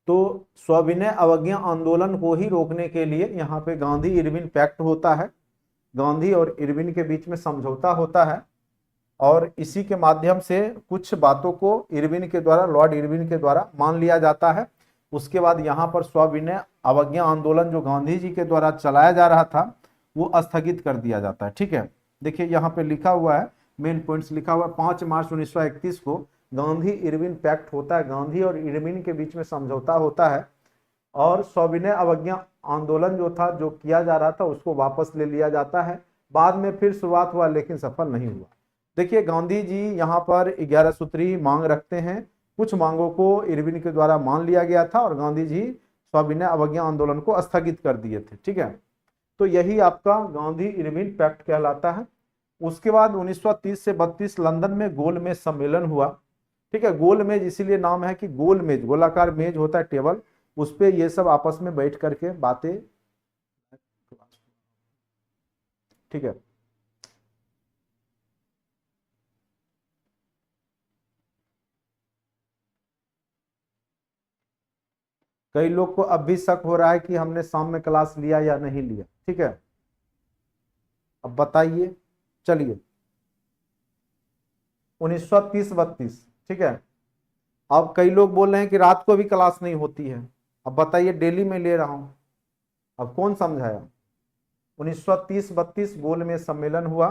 तो सविनय अवज्ञा आंदोलन को ही रोकने के लिए यहाँ पे गांधी इरविन पैक्ट होता है, गांधी और इरविन के बीच में समझौता होता है, और इसी के माध्यम से कुछ बातों को इरविन के द्वारा, लॉर्ड इरविन के द्वारा मान लिया जाता है। उसके बाद यहाँ पर सविनय अवज्ञा आंदोलन जो गांधी जी के द्वारा चलाया जा रहा था वो स्थगित कर दिया जाता है। ठीक है, देखिए यहाँ पे लिखा हुआ है, मेन पॉइंट्स लिखा हुआ है, 5 मार्च 1931 को गांधी इरविन पैक्ट होता है, गांधी और इरविन के बीच में समझौता होता है, और सविनय अवज्ञा आंदोलन जो था, जो किया जा रहा था, उसको वापस ले लिया जाता है। बाद में फिर शुरुआत हुआ लेकिन सफल नहीं हुआ। देखिए गांधी जी यहाँ पर 11 सूत्री मांग रखते हैं, कुछ मांगों को इरविन के द्वारा मान लिया गया था और गांधी जी सविनय अवज्ञा आंदोलन को स्थगित कर दिए थे। ठीक है, तो यही आपका गांधी इरविन पैक्ट कहलाता है। उसके बाद 1930 से 32 लंदन में गोलमेज सम्मेलन हुआ। ठीक है, गोलमेज इसीलिए नाम है कि गोलमेज, गोलाकार मेज होता है, टेबल, उस पे ये सब आपस में बैठ करके बातें। ठीक है, कई लोग को अब भी शक हो रहा है कि हमने शाम में क्लास लिया या नहीं लिया। ठीक है, अब बताइए। चलिए 1930-32। ठीक है, अब कई लोग बोल रहे हैं कि रात को भी क्लास नहीं होती है। अब बताइए, डेली में ले रहा हूं, अब कौन समझाया। 1930-32 गोलमेज सम्मेलन हुआ।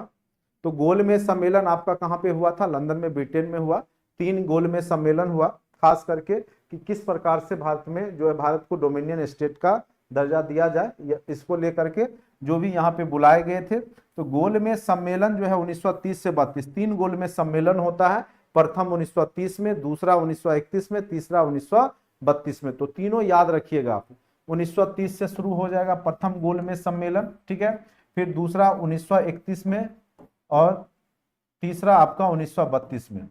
तो गोलमेज सम्मेलन आपका कहाँ पे हुआ था? लंदन में, ब्रिटेन में हुआ। 3 गोलमेज सम्मेलन हुआ, खास करके कि किस प्रकार से भारत में जो है, भारत को डोमिनियन स्टेट का दर्जा दिया जाए, इसको लेकर के जो भी यहाँ पे बुलाए गए थे। तो गोलमेज सम्मेलन जो है 1930 से 32, 3 गोलमेज सम्मेलन होता है। प्रथम 1930 में, दूसरा 1931 में, तीसरा 1932 में। तो तीनों याद रखिएगा आप। 1930 से शुरू हो जाएगा प्रथम गोलमेज सम्मेलन। ठीक है, फिर दूसरा 1931 में, और तीसरा आपका 1932 में।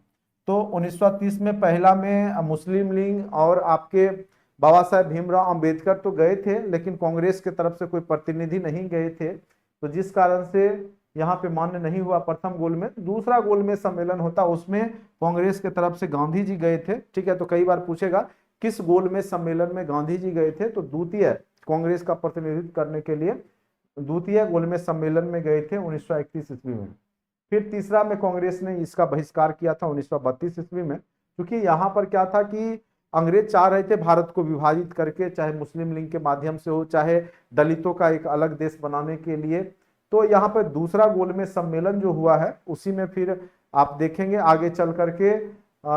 तो 1930 में पहला में मुस्लिम लीग और आपके बाबा साहेब भीमराव अंबेडकर तो गए थे, लेकिन कांग्रेस के तरफ से कोई प्रतिनिधि नहीं गए थे, तो जिस कारण से यहाँ पे मान्य नहीं हुआ प्रथम गोलमेज। दूसरा गोलमेज सम्मेलन होता, उसमें कांग्रेस के तरफ से गांधी जी गए थे। ठीक है, तो कई बार पूछेगा किस गोलमेज सम्मेलन में गांधी जी गए थे, तो द्वितीय कांग्रेस का प्रतिनिधित्व करने के लिए द्वितीय गोलमेज सम्मेलन में गए थे 1931 ईस्वी में। फिर तीसरा में कांग्रेस ने इसका बहिष्कार किया था 1932 ईस्वी में, क्योंकि यहाँ पर क्या था कि अंग्रेज चाह रहे थे भारत को विभाजित करके, चाहे मुस्लिम लीग के माध्यम से हो, चाहे दलितों का एक अलग देश बनाने के लिए। तो यहाँ पर दूसरा गोलमेज सम्मेलन जो हुआ है, उसी में फिर आप देखेंगे आगे चल करके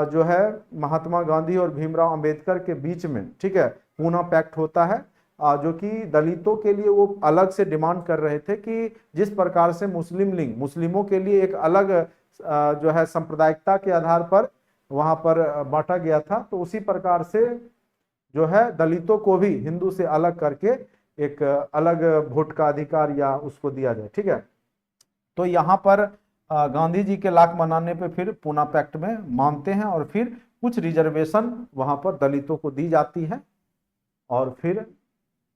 जो है महात्मा गांधी और भीमराव अंबेडकर के बीच में, ठीक है, पूना पैक्ट होता है, जो कि दलितों के लिए वो अलग से डिमांड कर रहे थे कि जिस प्रकार से मुस्लिम लीग मुस्लिमों के लिए एक अलग जो है सांप्रदायिकता के आधार पर वहां पर बांटा गया था, तो उसी प्रकार से जो है दलितों को भी हिंदू से अलग करके एक अलग वोट का अधिकार या उसको दिया जाए। ठीक है, तो यहाँ पर गांधी जी के लाख मनाने पे फिर पूना पैक्ट में मानते हैं, और फिर कुछ रिजर्वेशन वहां पर दलितों को दी जाती है, और फिर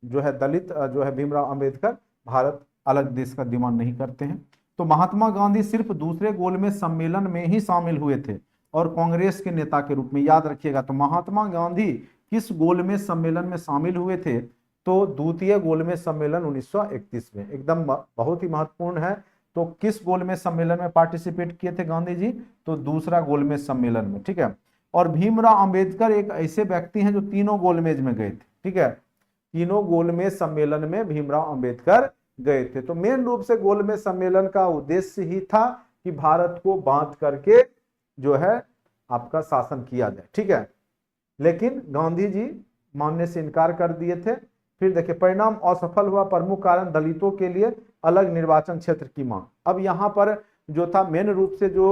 जो है दलित जो है भीमराव अंबेडकर भारत अलग देश का डिमांड नहीं करते हैं। तो महात्मा गांधी सिर्फ दूसरे गोलमेज सम्मेलन में ही शामिल हुए थे और कांग्रेस के नेता के रूप में, याद रखिएगा। तो महात्मा गांधी किस गोलमेज सम्मेलन में शामिल हुए थे? तो द्वितीय गोलमेज सम्मेलन 1931 में, एकदम बहुत ही महत्वपूर्ण है। तो किस गोलमेज सम्मेलन में पार्टिसिपेट किए थे गांधी जी? तो दूसरा गोलमेज सम्मेलन में। ठीक है, और भीमराव अंबेडकर एक ऐसे व्यक्ति हैं जो तीनों गोलमेज में गए थे। ठीक है, तीनों गोलमेज सम्मेलन में भीमराव अंबेडकर गए थे। तो मेन रूप से गोलमेज सम्मेलन का उद्देश्य ही था कि भारत को बांट करके जो है आपका शासन किया जाए। ठीक है, लेकिन गांधी जी मानने से इनकार कर दिए थे। फिर देखिए परिणाम असफल हुआ, प्रमुख कारण दलितों के लिए अलग निर्वाचन क्षेत्र की मांग। अब यहाँ पर जो था मेन रूप से जो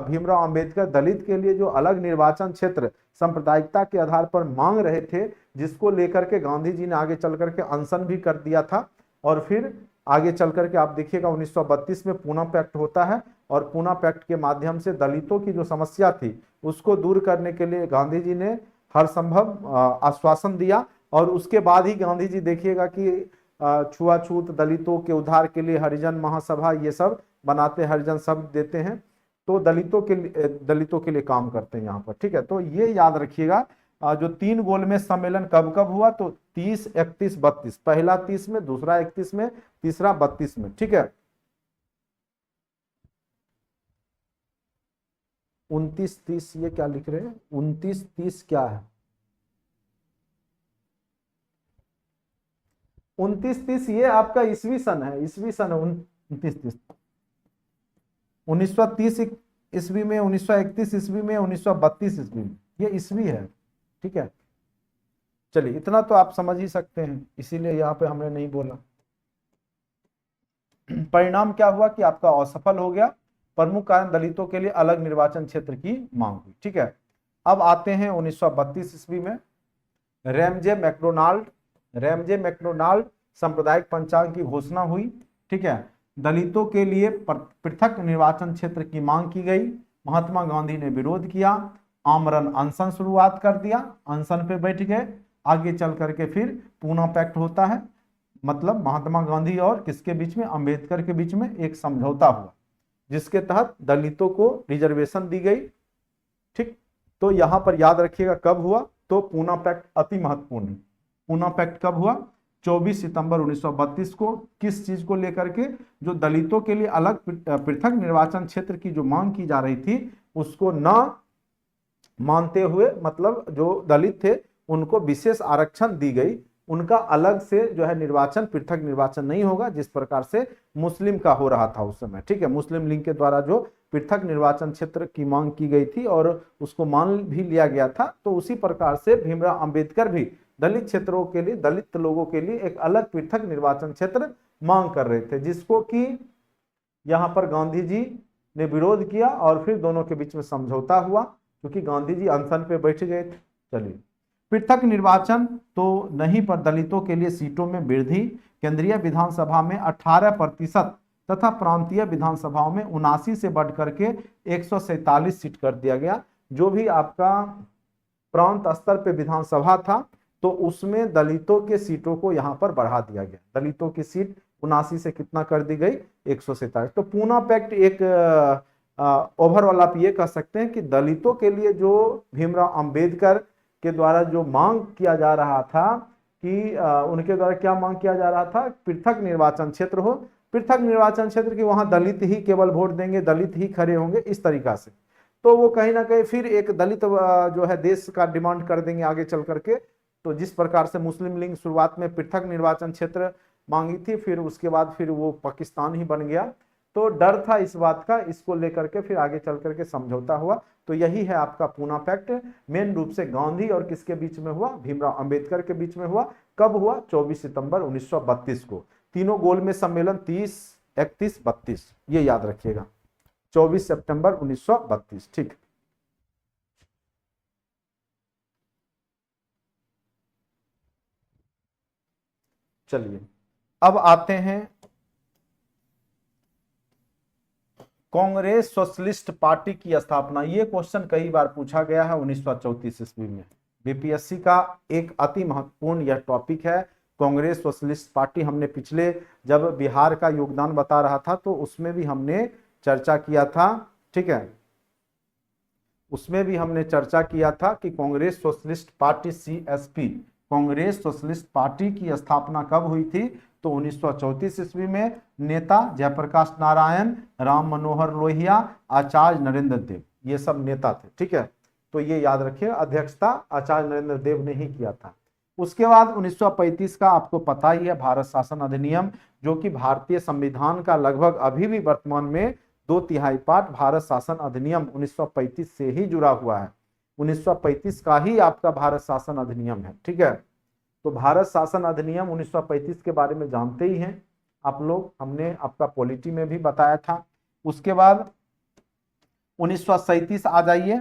भीमराव अंबेडकर दलित के लिए जो अलग निर्वाचन क्षेत्र सांप्रदायिकता के आधार पर मांग रहे थे, जिसको लेकर के गांधी जी ने आगे चल करके अनशन भी कर दिया था। और फिर आगे चल करके आप देखिएगा 1932 में पूना पैक्ट होता है, और पूना पैक्ट के माध्यम से दलितों की जो समस्या थी उसको दूर करने के लिए गांधी जी ने हर संभव आश्वासन दिया। और उसके बाद ही गांधी जी देखिएगा कि छुआछूत, दलितों के उद्धार के लिए हरिजन महासभा ये सब बनाते, हरिजन शब्द देते हैं, तो दलितों के लिए काम करते हैं यहाँ पर। ठीक है, तो ये याद रखिएगा जो 3 गोलमेज सम्मेलन कब कब हुआ, तो 30, 31, 32, पहला 30 में, दूसरा 31 में, तीसरा 32 में, ठीक है। 29, 30 ये क्या लिख रहे हैं, 29, 30 क्या है, 29, 30 ये आपका ईसवी सन है, ईसवी सन है 29, 30, 1930 ईस्वी में, 1931 ईस्वी में, 1932 ईस्वी में, ये ईस्वी है, ठीक है। चलिए इतना तो आप समझ ही सकते हैं, इसीलिए यहाँ पे हमने नहीं बोला। परिणाम क्या हुआ कि आपका असफल हो गया। प्रमुख कारण दलितों के लिए अलग निर्वाचन क्षेत्र की मांग हुई, ठीक है। अब आते हैं 1932 ईस्वी में रैमजे मैकडोनाल्ड सांप्रदायिक पंचांग की घोषणा हुई, ठीक है। दलितों के लिए पृथक निर्वाचन क्षेत्र की मांग की गई। महात्मा गांधी ने विरोध किया, आमरण अनशन शुरुआत कर दिया, अनशन पे बैठ गए। आगे चल करके फिर पूना पैक्ट होता है, मतलब महात्मा गांधी और किसके बीच में, अंबेडकर के बीच में एक समझौता हुआ जिसके तहत दलितों को रिजर्वेशन दी गई, ठीक। तो यहां पर याद रखिएगा कब हुआ, तो पूना पैक्ट अति महत्वपूर्ण है। पूना पैक्ट कब हुआ, 24 सितंबर 1932 को। किस चीज को लेकर के, जो दलितों के लिए अलग पृथक निर्वाचन क्षेत्र की जो मांग की जा रही थी उसको न मानते हुए, मतलब जो दलित थे उनको विशेष आरक्षण दी गई, उनका अलग से जो है निर्वाचन, पृथक निर्वाचन नहीं होगा जिस प्रकार से मुस्लिम का हो रहा था उस समय, ठीक है। मुस्लिम लीग के द्वारा जो पृथक निर्वाचन क्षेत्र की मांग की गई थी और उसको मान भी लिया गया था, तो उसी प्रकार से भीमराव अंबेडकर भी दलित क्षेत्रों के लिए, दलित लोगों के लिए एक अलग पृथक निर्वाचन क्षेत्र मांग कर रहे थे, जिसको कि यहां पर गांधी जी ने विरोध किया और फिर दोनों के बीच में समझौता हुआ, क्योंकि गांधी जी अनशन पे बैठ गए थे। चलिए, पृथक निर्वाचन तो नहीं, पर दलितों के लिए सीटों में वृद्धि। केंद्रीय विधानसभा में 18% तथा प्रांतीय विधानसभाओं में 79 से बढ़ करके 147 सीट कर दिया गया। जो भी आपका प्रांत स्तर पे विधानसभा था तो उसमें दलितों के सीटों को यहां पर बढ़ा दिया गया। दलितों की सीट 79 से कितना कर दी गई, 147। तो पूना पैक्ट एक ओवरऑल आप ये कह सकते हैं कि दलितों के लिए जो भीमराव अंबेडकर के द्वारा जो मांग किया जा रहा था कि उनके द्वारा क्या मांग किया जा रहा था, पृथक निर्वाचन क्षेत्र हो, पृथक निर्वाचन क्षेत्र की वहां दलित ही केवल वोट देंगे, दलित ही खड़े होंगे, इस तरीका से। तो वो कहीं ना कहीं फिर एक दलित जो है देश का डिमांड कर देंगे आगे चल करके। तो जिस प्रकार से मुस्लिम लीग शुरुआत में पृथक निर्वाचन क्षेत्र मांगी थी, फिर उसके बाद फिर वो पाकिस्तान ही बन गया। तो डर था इस बात का, इसको लेकर के फिर आगे चल करके समझौता हुआ। तो यही है आपका पूना पैक्ट। मेन रूप से गांधी और किसके बीच में हुआ, भीमराव अंबेडकर के बीच में हुआ। कब हुआ, 24 सितंबर 1932 को। तीनों गोल में सम्मेलन 30, 31, 32, ये याद रखिएगा, 24 सितंबर 1932, ठीक। चलिए अब आते हैं कांग्रेस सोशलिस्ट पार्टी की स्थापना। ये क्वेश्चन कई बार पूछा गया है 1934 ईस्वी में। बीपीएससी का एक अति महत्वपूर्ण यह टॉपिक है कांग्रेस सोशलिस्ट पार्टी। हमने पिछले जब बिहार का योगदान बता रहा था तो उसमें भी हमने चर्चा किया था, ठीक है। उसमें भी हमने चर्चा किया था कि Congress socialist party CSP, Congress socialist party की स्थापना कब हुई थी, तो 1934 ईस्वी में। नेता जयप्रकाश नारायण, राम मनोहर लोहिया, आचार्य नरेंद्र देव, ये सब नेता थे, ठीक है। तो ये याद रखिए, अध्यक्षता आचार्य नरेंद्र देव ने ही किया था। उसके बाद 1935 का आपको पता ही है, भारत शासन अधिनियम, जो कि भारतीय संविधान का लगभग अभी भी वर्तमान में 2/3 पार्ट भारत शासन अधिनियम 1935 से ही जुड़ा हुआ है। 1935 का ही आपका भारत शासन अधिनियम है, ठीक है। तो भारत शासन अधिनियम 1935 के बारे में जानते ही हैं आप लोग, हमने आपका पॉलिटी में भी बताया था। उसके बाद 1937 आ जाइए।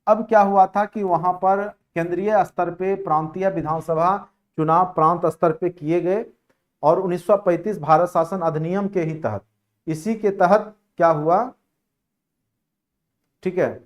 अब क्या हुआ था कि वहां पर केंद्रीय स्तर पे प्रांतीय विधानसभा चुनाव प्रांत स्तर पे किए गए और 1935 भारत शासन अधिनियम के ही तहत, इसी के तहत क्या हुआ, ठीक है,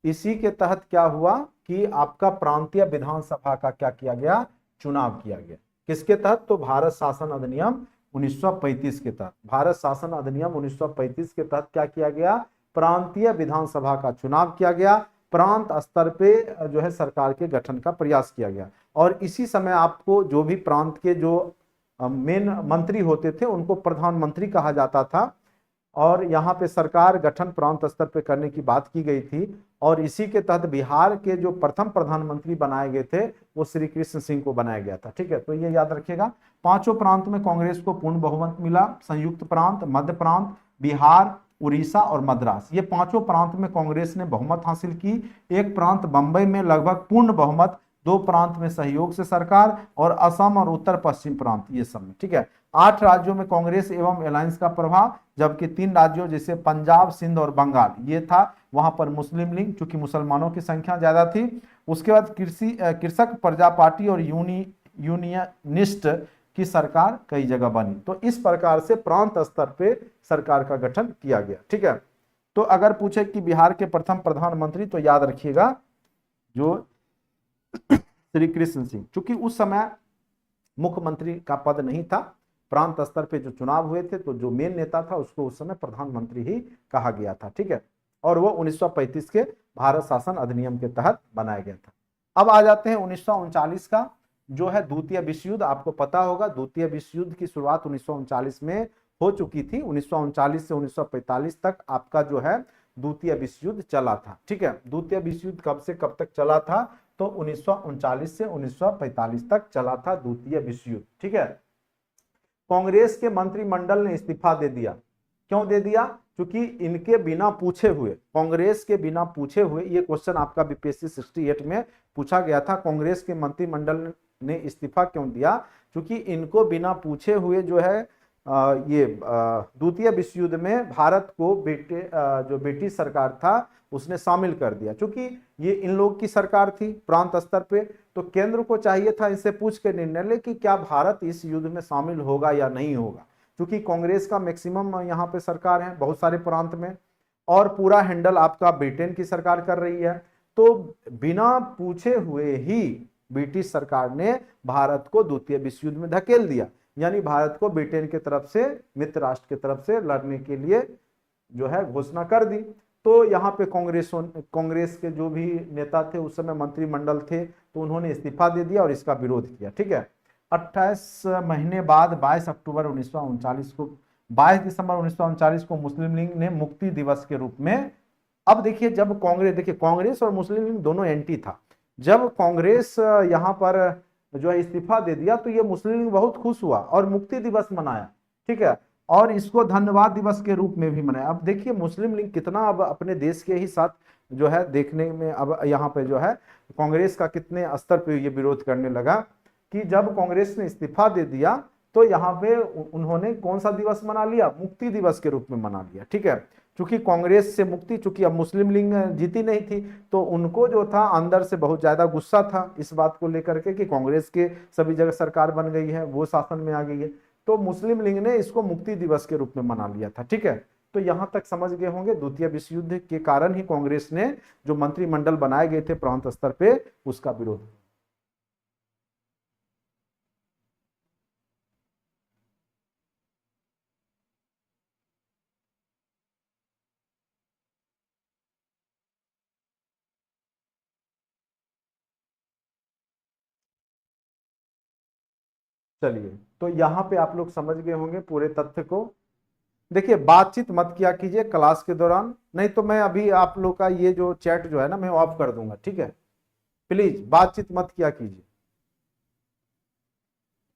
इसी के तहत क्या हुआ कि आपका प्रांतीय विधानसभा का क्या किया गया, चुनाव किया गया। किसके तहत, तो भारत शासन अधिनियम 1935 के तहत। भारत शासन अधिनियम 1935 के तहत क्या किया गया, प्रांतीय विधानसभा का चुनाव किया गया। प्रांत स्तर पे जो है सरकार के गठन का प्रयास किया गया। और इसी समय आपको जो भी प्रांत के जो मेन मंत्री होते थे उनको प्रधानमंत्री कहा जाता था, और यहाँ पे सरकार गठन प्रांत स्तर पे करने की बात की गई थी। और इसी के तहत बिहार के जो प्रथम प्रधानमंत्री बनाए गए थे वो श्री कृष्ण सिंह को बनाया गया था। ठीक है, तो ये याद रखिएगा। पांचों प्रांत में कांग्रेस को पूर्ण बहुमत मिला। संयुक्त प्रांत, मध्य प्रांत, बिहार, उड़ीसा और मद्रास, ये पांचों प्रांत में कांग्रेस ने बहुमत हासिल की। एक प्रांत बंबई में लगभग पूर्ण बहुमत, दो प्रांत में सहयोग से सरकार, और असम और उत्तर पश्चिम प्रांत ये सब में। ठीक है, 8 राज्यों में कांग्रेस एवं अलायंस का प्रभाव, जबकि 3 राज्यों जैसे पंजाब, सिंध और बंगाल ये था, वहां पर मुस्लिम लीग, चूंकि मुसलमानों की संख्या ज्यादा थी। उसके बाद कृषक प्रजा पार्टी और यूनियनिस्ट की सरकार कई जगह बनी। तो इस प्रकार से प्रांत स्तर पे सरकार का गठन किया गया। ठीक है, तो अगर पूछे कि बिहार के प्रथम प्रधानमंत्री, तो याद रखिएगा जो श्री कृष्ण सिंह, चूंकि उस समय मुख्यमंत्री का पद नहीं था, प्रांत स्तर पे जो चुनाव हुए थे तो जो मेन नेता था उसको उस समय प्रधानमंत्री ही कहा गया था। ठीक है, और वो 1935 के भारत शासन अधिनियम के तहत बनाया गया था। अब आ जाते हैं 1939 का, जो है द्वितीय विश्व युद्ध। आपको पता होगा द्वितीय विश्व युद्ध की शुरुआत 1939 में हो चुकी थी। 1939 से 1945 तक आपका जो है द्वितीय विश्व युद्ध चला था। ठीक है, द्वितीय विश्व युद्ध कब से कब तक चला था, तो 1939 से 1945 तक चला था द्वितीय विश्व युद्ध। ठीक है, कांग्रेस के मंत्रिमंडल ने इस्तीफा दे दिया। क्यों दे दिया, क्योंकि इनके बिना पूछे हुए, कांग्रेस के बिना पूछे हुए, ये क्वेश्चन आपका बीपीएससी 68 में पूछा गया था, कांग्रेस के मंत्रिमंडल ने इस्तीफा क्यों दिया, क्योंकि इनको बिना पूछे हुए जो है ये द्वितीय विश्व युद्ध में भारत को जो ब्रिटिश सरकार था उसने शामिल कर दिया। क्योंकि ये इन लोग की सरकार थी प्रांत स्तर पे, तो केंद्र को चाहिए था इससे पूछ के निर्णय ले कि क्या भारत इस युद्ध में शामिल होगा या नहीं होगा। क्योंकि कांग्रेस का मैक्सिमम यहाँ पे सरकार है बहुत सारे प्रांत में, और पूरा हैंडल आपका ब्रिटेन की सरकार कर रही है। तो बिना पूछे हुए ही ब्रिटिश सरकार ने भारत को द्वितीय विश्व युद्ध में धकेल दिया, यानी भारत को ब्रिटेन की तरफ से, मित्र राष्ट्र की तरफ से लड़ने के लिए जो है घोषणा कर दी। तो यहाँ पे कांग्रेस के जो भी नेता थे उस समय मंत्रिमंडल थे, तो उन्होंने इस्तीफा दे दिया और इसका विरोध किया। ठीक है, 28 महीने बाद 22 अक्टूबर 1939 को, 22 दिसंबर 1939 को मुस्लिम लीग ने मुक्ति दिवस के रूप में, अब देखिए जब कांग्रेस और मुस्लिम लीग दोनों एंटी था। जब कांग्रेस यहाँ पर जो है इस्तीफा दे दिया तो ये मुस्लिम लीग बहुत खुश हुआ और मुक्ति दिवस मनाया। ठीक है, और इसको धन्यवाद दिवस के रूप में भी मनाया। अब देखिए मुस्लिम लीग कितना अब अपने देश के ही साथ जो है देखने में, अब यहाँ पे जो है कांग्रेस का कितने स्तर पे ये विरोध करने लगा कि जब कांग्रेस ने इस्तीफा दे दिया तो यहाँ पे उन्होंने कौन सा दिवस मना लिया, मुक्ति दिवस के रूप में मना लिया। ठीक है, चूंकि कांग्रेस से मुक्ति, चूंकि अब मुस्लिम लीग जीती नहीं थी तो उनको जो था अंदर से बहुत ज्यादा गुस्सा था इस बात को लेकर के कि कांग्रेस के सभी जगह सरकार बन गई है, वो शासन में आ गई है, तो मुस्लिम लीग ने इसको मुक्ति दिवस के रूप में मना लिया था। ठीक है, तो यहां तक समझ गए होंगे द्वितीय विश्व युद्ध के कारण ही कांग्रेस ने जो मंत्रिमंडल बनाए गए थे प्रांत स्तर पे उसका विरोध। चलिए, तो यहाँ पे आप लोग समझ गए होंगे पूरे तथ्य को। देखिए बातचीत मत किया कीजिए क्लास के दौरान, नहीं तो मैं अभी आप लोग का ये जो चैट जो है ना मैं ऑफ कर दूंगा। ठीक है, प्लीज बातचीत मत किया कीजिए,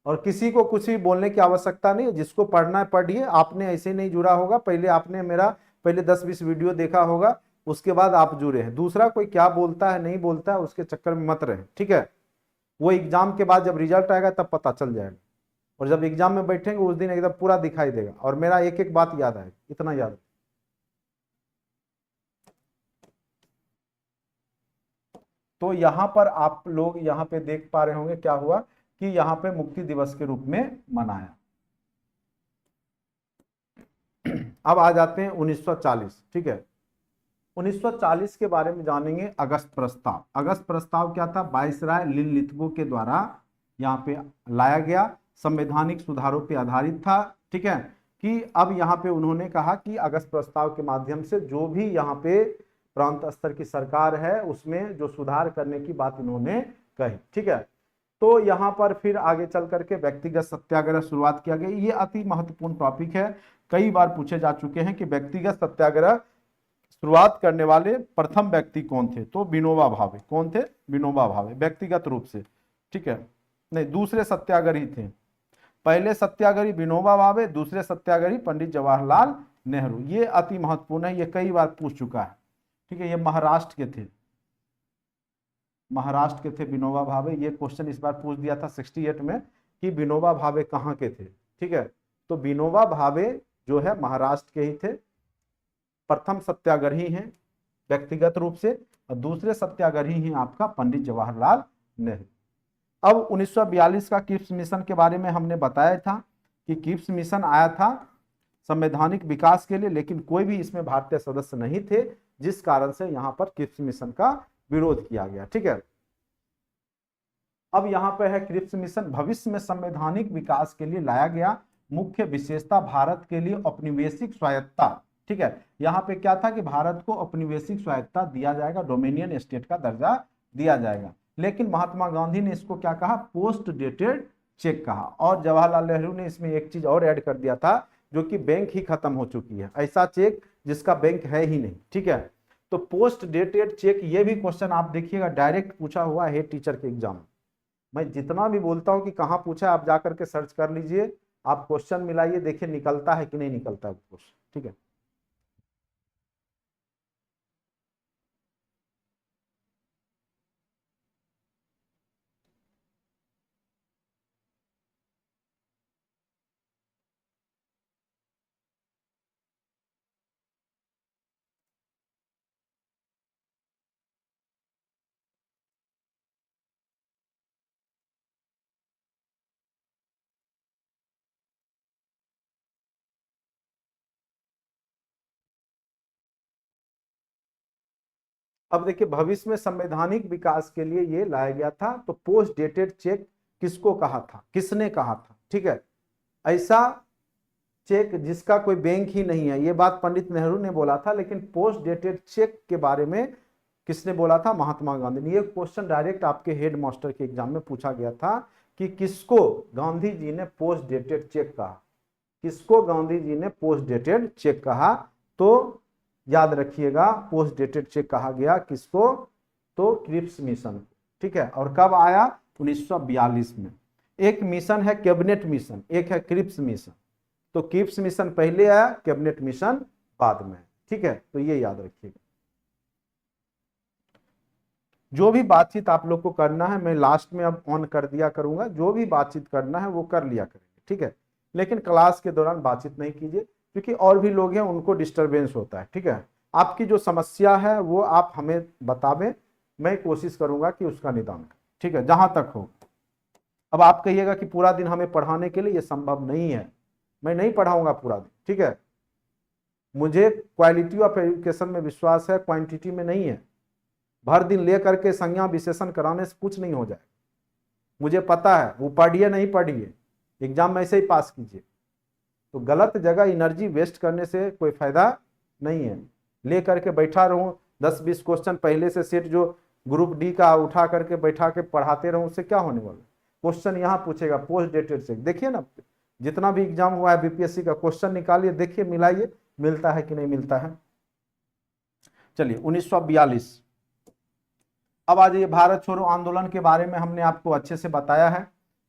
और किसी को कुछ भी बोलने की आवश्यकता नहीं है। जिसको पढ़ना है पढ़िए, आपने ऐसे नहीं जुड़ा होगा, पहले आपने मेरा पहले 10-20 वीडियो देखा होगा, उसके बाद आप जुड़े हैं। दूसरा कोई क्या बोलता है नहीं बोलता है उसके चक्कर में मत रहे। ठीक है, वो एग्जाम के बाद जब रिजल्ट आएगा तब पता चल जाएगा, और जब एग्जाम में बैठेंगे उस दिन एकदम पूरा दिखाई देगा, और मेरा एक एक बात याद आएगा, इतना याद। तो यहाँ पर आप लोग यहाँ पे देख पा रहे होंगे क्या हुआ कि यहाँ पे मुक्ति दिवस के रूप में मनाया। अब आ जाते हैं 1940। ठीक है, 1940 के बारे में जानेंगे। अगस्त प्रस्ताव, अगस्त प्रस्ताव क्या था, वायसराय लिनलिथगो के द्वारा यहाँ पे लाया गया, संवैधानिक सुधारों पे आधारित था। ठीक है, कि अब यहाँ पे उन्होंने कहा कि अगस्त प्रस्ताव के माध्यम से जो भी यहाँ पे प्रांत स्तर की सरकार है उसमें जो सुधार करने की बात इन्होंने कही। ठीक है, तो यहाँ पर फिर आगे चल करके व्यक्तिगत सत्याग्रह शुरुआत किया गया। ये अति महत्वपूर्ण टॉपिक है, कई बार पूछे जा चुके हैं कि व्यक्तिगत सत्याग्रह शुरुआत करने वाले प्रथम व्यक्ति कौन थे, तो विनोबा भावे। कौन थे? विनोबा भावे, व्यक्तिगत रूप से। ठीक है, नहीं, दूसरे सत्याग्रही थे। पहले सत्याग्रही विनोबा भावे, दूसरे सत्याग्रही पंडित जवाहरलाल नेहरू। ये अति महत्वपूर्ण है, ये कई बार पूछ चुका है। ठीक है, ये महाराष्ट्र के थे, महाराष्ट्र के थे विनोबा भावे। ये क्वेश्चन इस बार पूछ दिया था 68 में कि विनोबा भावे कहाँ के थे। ठीक है, तो विनोबा भावे जो है महाराष्ट्र के ही थे, प्रथम सत्याग्रही हैं व्यक्तिगत रूप से, और दूसरे सत्याग्रही हैं आपका पंडित जवाहरलाल नेहरू। अब 1942 का किप्स मिशन के बारे में हमने बताया था कि किप्स मिशन आया था संवैधानिक विकास के लिए, लेकिन कोई भी इसमें भारतीय सदस्य नहीं थे, जिस कारण से यहां पर किप्स मिशन का विरोध किया गया। ठीक है, अब यहां पर है क्रिप्स मिशन भविष्य में संवैधानिक विकास के लिए लाया गया मुख्य विशेषता भारत के लिए औपनिवेशिक स्वायत्ता। ठीक है, यहां पे क्या था कि भारत को औपनिवेशिक स्वायत्ता दिया जाएगा, डोमिनियन स्टेट का दर्जा दिया जाएगा। लेकिन महात्मा गांधी ने इसको क्या कहा? पोस्ट डेटेड चेक कहा। और जवाहरलाल नेहरू ने इसमें एक चीज और ऐड कर दिया था, जो कि बैंक ही खत्म हो चुकी है, ऐसा चेक जिसका बैंक है ही नहीं। ठीक है, तो पोस्ट डेटेड चेक, ये भी क्वेश्चन आप देखिएगा डायरेक्ट पूछा हुआ है टीचर के एग्जाम। मैं जितना भी बोलता हूं कि कहां पूछा, आप जाकर के सर्च कर लीजिए, आप क्वेश्चन मिलाइए, देखिए निकलता है कि नहीं निकलता है क्वेश्चन। ठीक है, अब देखिए भविष्य में संवैधानिक विकास के लिए ये लाया गया था। तो पोस्ट डेटेड चेक किसको कहा था, किसने कहा था? ठीक है, ऐसा चेक जिसका कोई बैंक ही नहीं है, ये बात पंडित नेहरू ने बोला था, लेकिन पोस्ट डेटेड चेक के बारे में किसने बोला था? महात्मा गांधी ने। ये क्वेश्चन डायरेक्ट आपके हेड मास्टर के एग्जाम में पूछा गया था कि किसको गांधी जी ने पोस्ट डेटेड चेक कहा, किसको गांधी जी ने पोस्ट डेटेड चेक कहा? तो याद रखिएगा, पोस्ट डेटेड चेक कहा गया किसको? तो क्रिप्स मिशन। ठीक है, और कब आया? 1942 में। एक मिशन है कैबिनेट मिशन, एक है क्रिप्स मिशन। तो क्रिप्स मिशन पहले आया, कैबिनेट मिशन बाद में। ठीक है, तो ये याद रखिएगा। जो भी बातचीत आप लोग को करना है, मैं लास्ट में अब ऑन कर दिया करूंगा, जो भी बातचीत करना है वो कर लिया करेंगे। ठीक है, लेकिन क्लास के दौरान बातचीत नहीं कीजिए, क्योंकि और भी लोग हैं उनको डिस्टरबेंस होता है। ठीक है, आपकी जो समस्या है वो आप हमें बतावें, मैं कोशिश करूंगा कि उसका निदान करें। ठीक है, जहां तक हो। अब आप कहिएगा कि पूरा दिन हमें पढ़ाने के लिए, ये संभव नहीं है, मैं नहीं पढ़ाऊंगा पूरा दिन। ठीक है, मुझे क्वालिटी ऑफ एजुकेशन में विश्वास है, क्वांटिटी में नहीं है। भर दिन ले करके संज्ञा विशेषण कराने से कुछ नहीं हो जाए, मुझे पता है। वो पढ़िए नहीं पढ़िए, एग्जाम में ऐसे ही पास कीजिए। तो गलत जगह एनर्जी वेस्ट करने से कोई फायदा नहीं है। ले करके बैठा रहूं 10-20 क्वेश्चन पहले से सेट जो ग्रुप डी का उठा करके बैठा के पढ़ाते रहूं, उससे क्या होने वाला? क्वेश्चन यहाँ पूछेगा पोस्ट डेटेड चेक। देखिए ना, जितना भी एग्जाम हुआ है बीपीएससी का, क्वेश्चन निकालिए, देखिए मिलाइए, मिलता है कि नहीं मिलता है। चलिए 1942। अब आ जाइए, भारत छोड़ो आंदोलन के बारे में हमने आपको अच्छे से बताया है।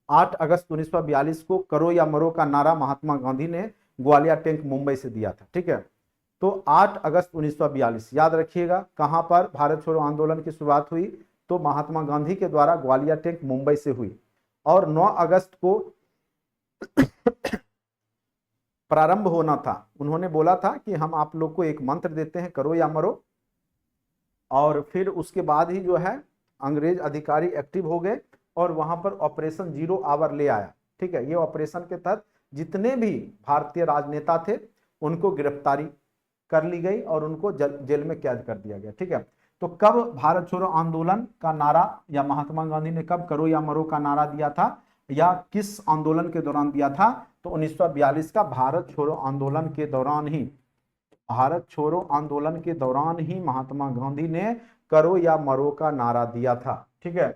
8 अगस्त 1942 को करो या मरो का नारा महात्मा गांधी ने ग्वालियर टैंक मुंबई से दिया था। ठीक है, तो 8 अगस्त 1942 याद रखिएगा, कहां पर भारत छोड़ो आंदोलन की शुरुआत हुई? तो महात्मा गांधी के द्वारा ग्वालियर टैंक मुंबई से हुई। और 9 अगस्त को प्रारंभ होना था। उन्होंने बोला था कि हम आप लोग को एक मंत्र देते हैं, करो या मरो। और फिर उसके बाद ही जो है अंग्रेज अधिकारी एक्टिव हो गए और वहां पर ऑपरेशन 0 आवर ले आया। ठीक है, ये ऑपरेशन के तहत जितने भी भारतीय राजनेता थे उनको गिरफ्तारी कर ली गई और उनको जेल में कैद कर दिया गया। ठीक है, तो कब भारत छोड़ो आंदोलन का नारा, या महात्मा गांधी ने कब करो या मरो का नारा दिया था, या किस आंदोलन के दौरान दिया था? तो 1942 का भारत छोड़ो आंदोलन के दौरान ही भारत छोड़ो आंदोलन के दौरान ही महात्मा गांधी ने करो या मरो का नारा दिया था। ठीक है,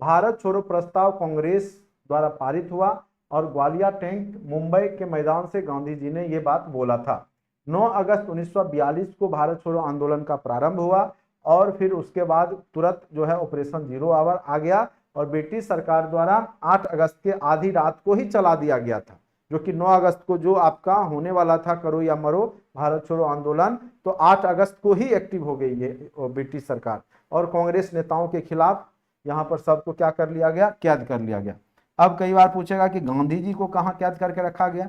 भारत छोड़ो प्रस्ताव कांग्रेस द्वारा पारित हुआ और ग्वालियर टैंक मुंबई के मैदान से गांधी जी ने यह बात बोला था। 9 अगस्त 1942 को भारत छोड़ो आंदोलन का प्रारंभ हुआ और फिर उसके बाद तुरंत जो है ऑपरेशन जीरो आवर आ गया और ब्रिटिश सरकार द्वारा 8 अगस्त के आधी रात को ही चला दिया गया था, जो कि 9 अगस्त को जो आपका होने वाला था करो या मरो भारत छोड़ो आंदोलन, तो 8 अगस्त को ही एक्टिव हो गई ये ब्रिटिश सरकार और कांग्रेस नेताओं के खिलाफ यहाँ पर सबको क्या कर लिया गया, कैद कर लिया गया। अब कई बार पूछेगा कि गांधी जी को कहाँ कैद करके रखा गया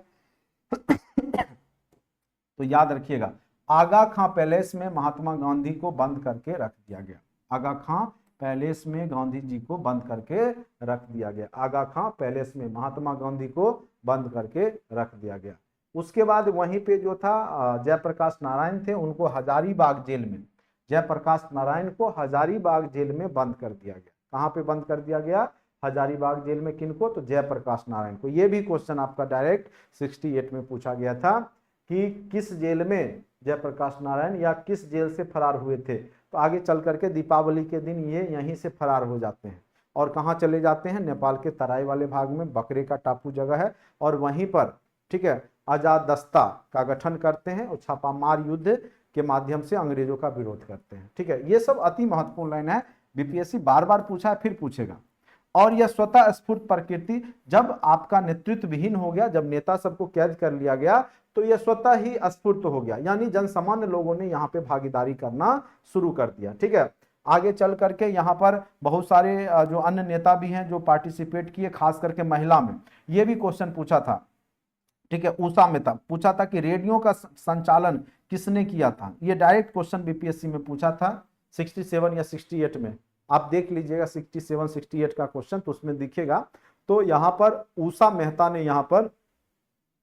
तो याद रखिएगा आगा खां पैलेस में महात्मा गांधी को बंद करके रख दिया गया। आगा खां पैलेस में गांधी जी को बंद करके रख दिया गया। आगा खां पैलेस में महात्मा गांधी को बंद करके रख दिया गया। उसके बाद वहीं पे जो था जयप्रकाश नारायण थे, उनको हजारीबाग जेल में, जयप्रकाश नारायण को हजारीबाग जेल में बंद कर दिया गया। कहाँ पे बंद कर दिया गया? हजारीबाग जेल में। किनको? तो जयप्रकाश नारायण को। ये भी क्वेश्चन आपका डायरेक्ट 68 में पूछा गया था कि किस जेल में जयप्रकाश नारायण या किस जेल से फरार हुए थे। तो आगे चल करके दीपावली के दिन ये यहीं से फरार हो जाते हैं और कहाँ चले जाते हैं? नेपाल के तराई वाले भाग में बकरे का टापू जगह है और वहीं पर, ठीक है, आजाद दस्ता का गठन करते हैं और छापामार युद्ध के माध्यम से अंग्रेजों का विरोध करते हैं। ठीक है, ये सब अति महत्वपूर्ण लाइन है, बीपीएससी बार बार पूछा है फिर पूछेगा। और यह स्वतः स्फूर्त प्रकृति, जब आपका नेतृत्व विहीन हो गया, जब नेता सबको कैद कर लिया गया तो यह स्वतः ही स्फूर्त हो गया, यानी जनसामान्य लोगों ने यहाँ पे भागीदारी करना शुरू कर दिया। ठीक है, आगे चल करके यहाँ पर बहुत सारे जो अन्य नेता भी हैं जो पार्टिसिपेट किए, खास करके महिला में ये भी क्वेश्चन पूछा था। ठीक है, उषा मेहता पूछा था कि रेडियो का संचालन किसने किया था। ये डायरेक्ट क्वेश्चन बीपीएससी में पूछा था 67 या 68 में, आप देख लीजिएगा 67 68 का क्वेश्चन, तो उसमें दिखेगा। तो यहाँ पर उषा मेहता ने यहाँ पर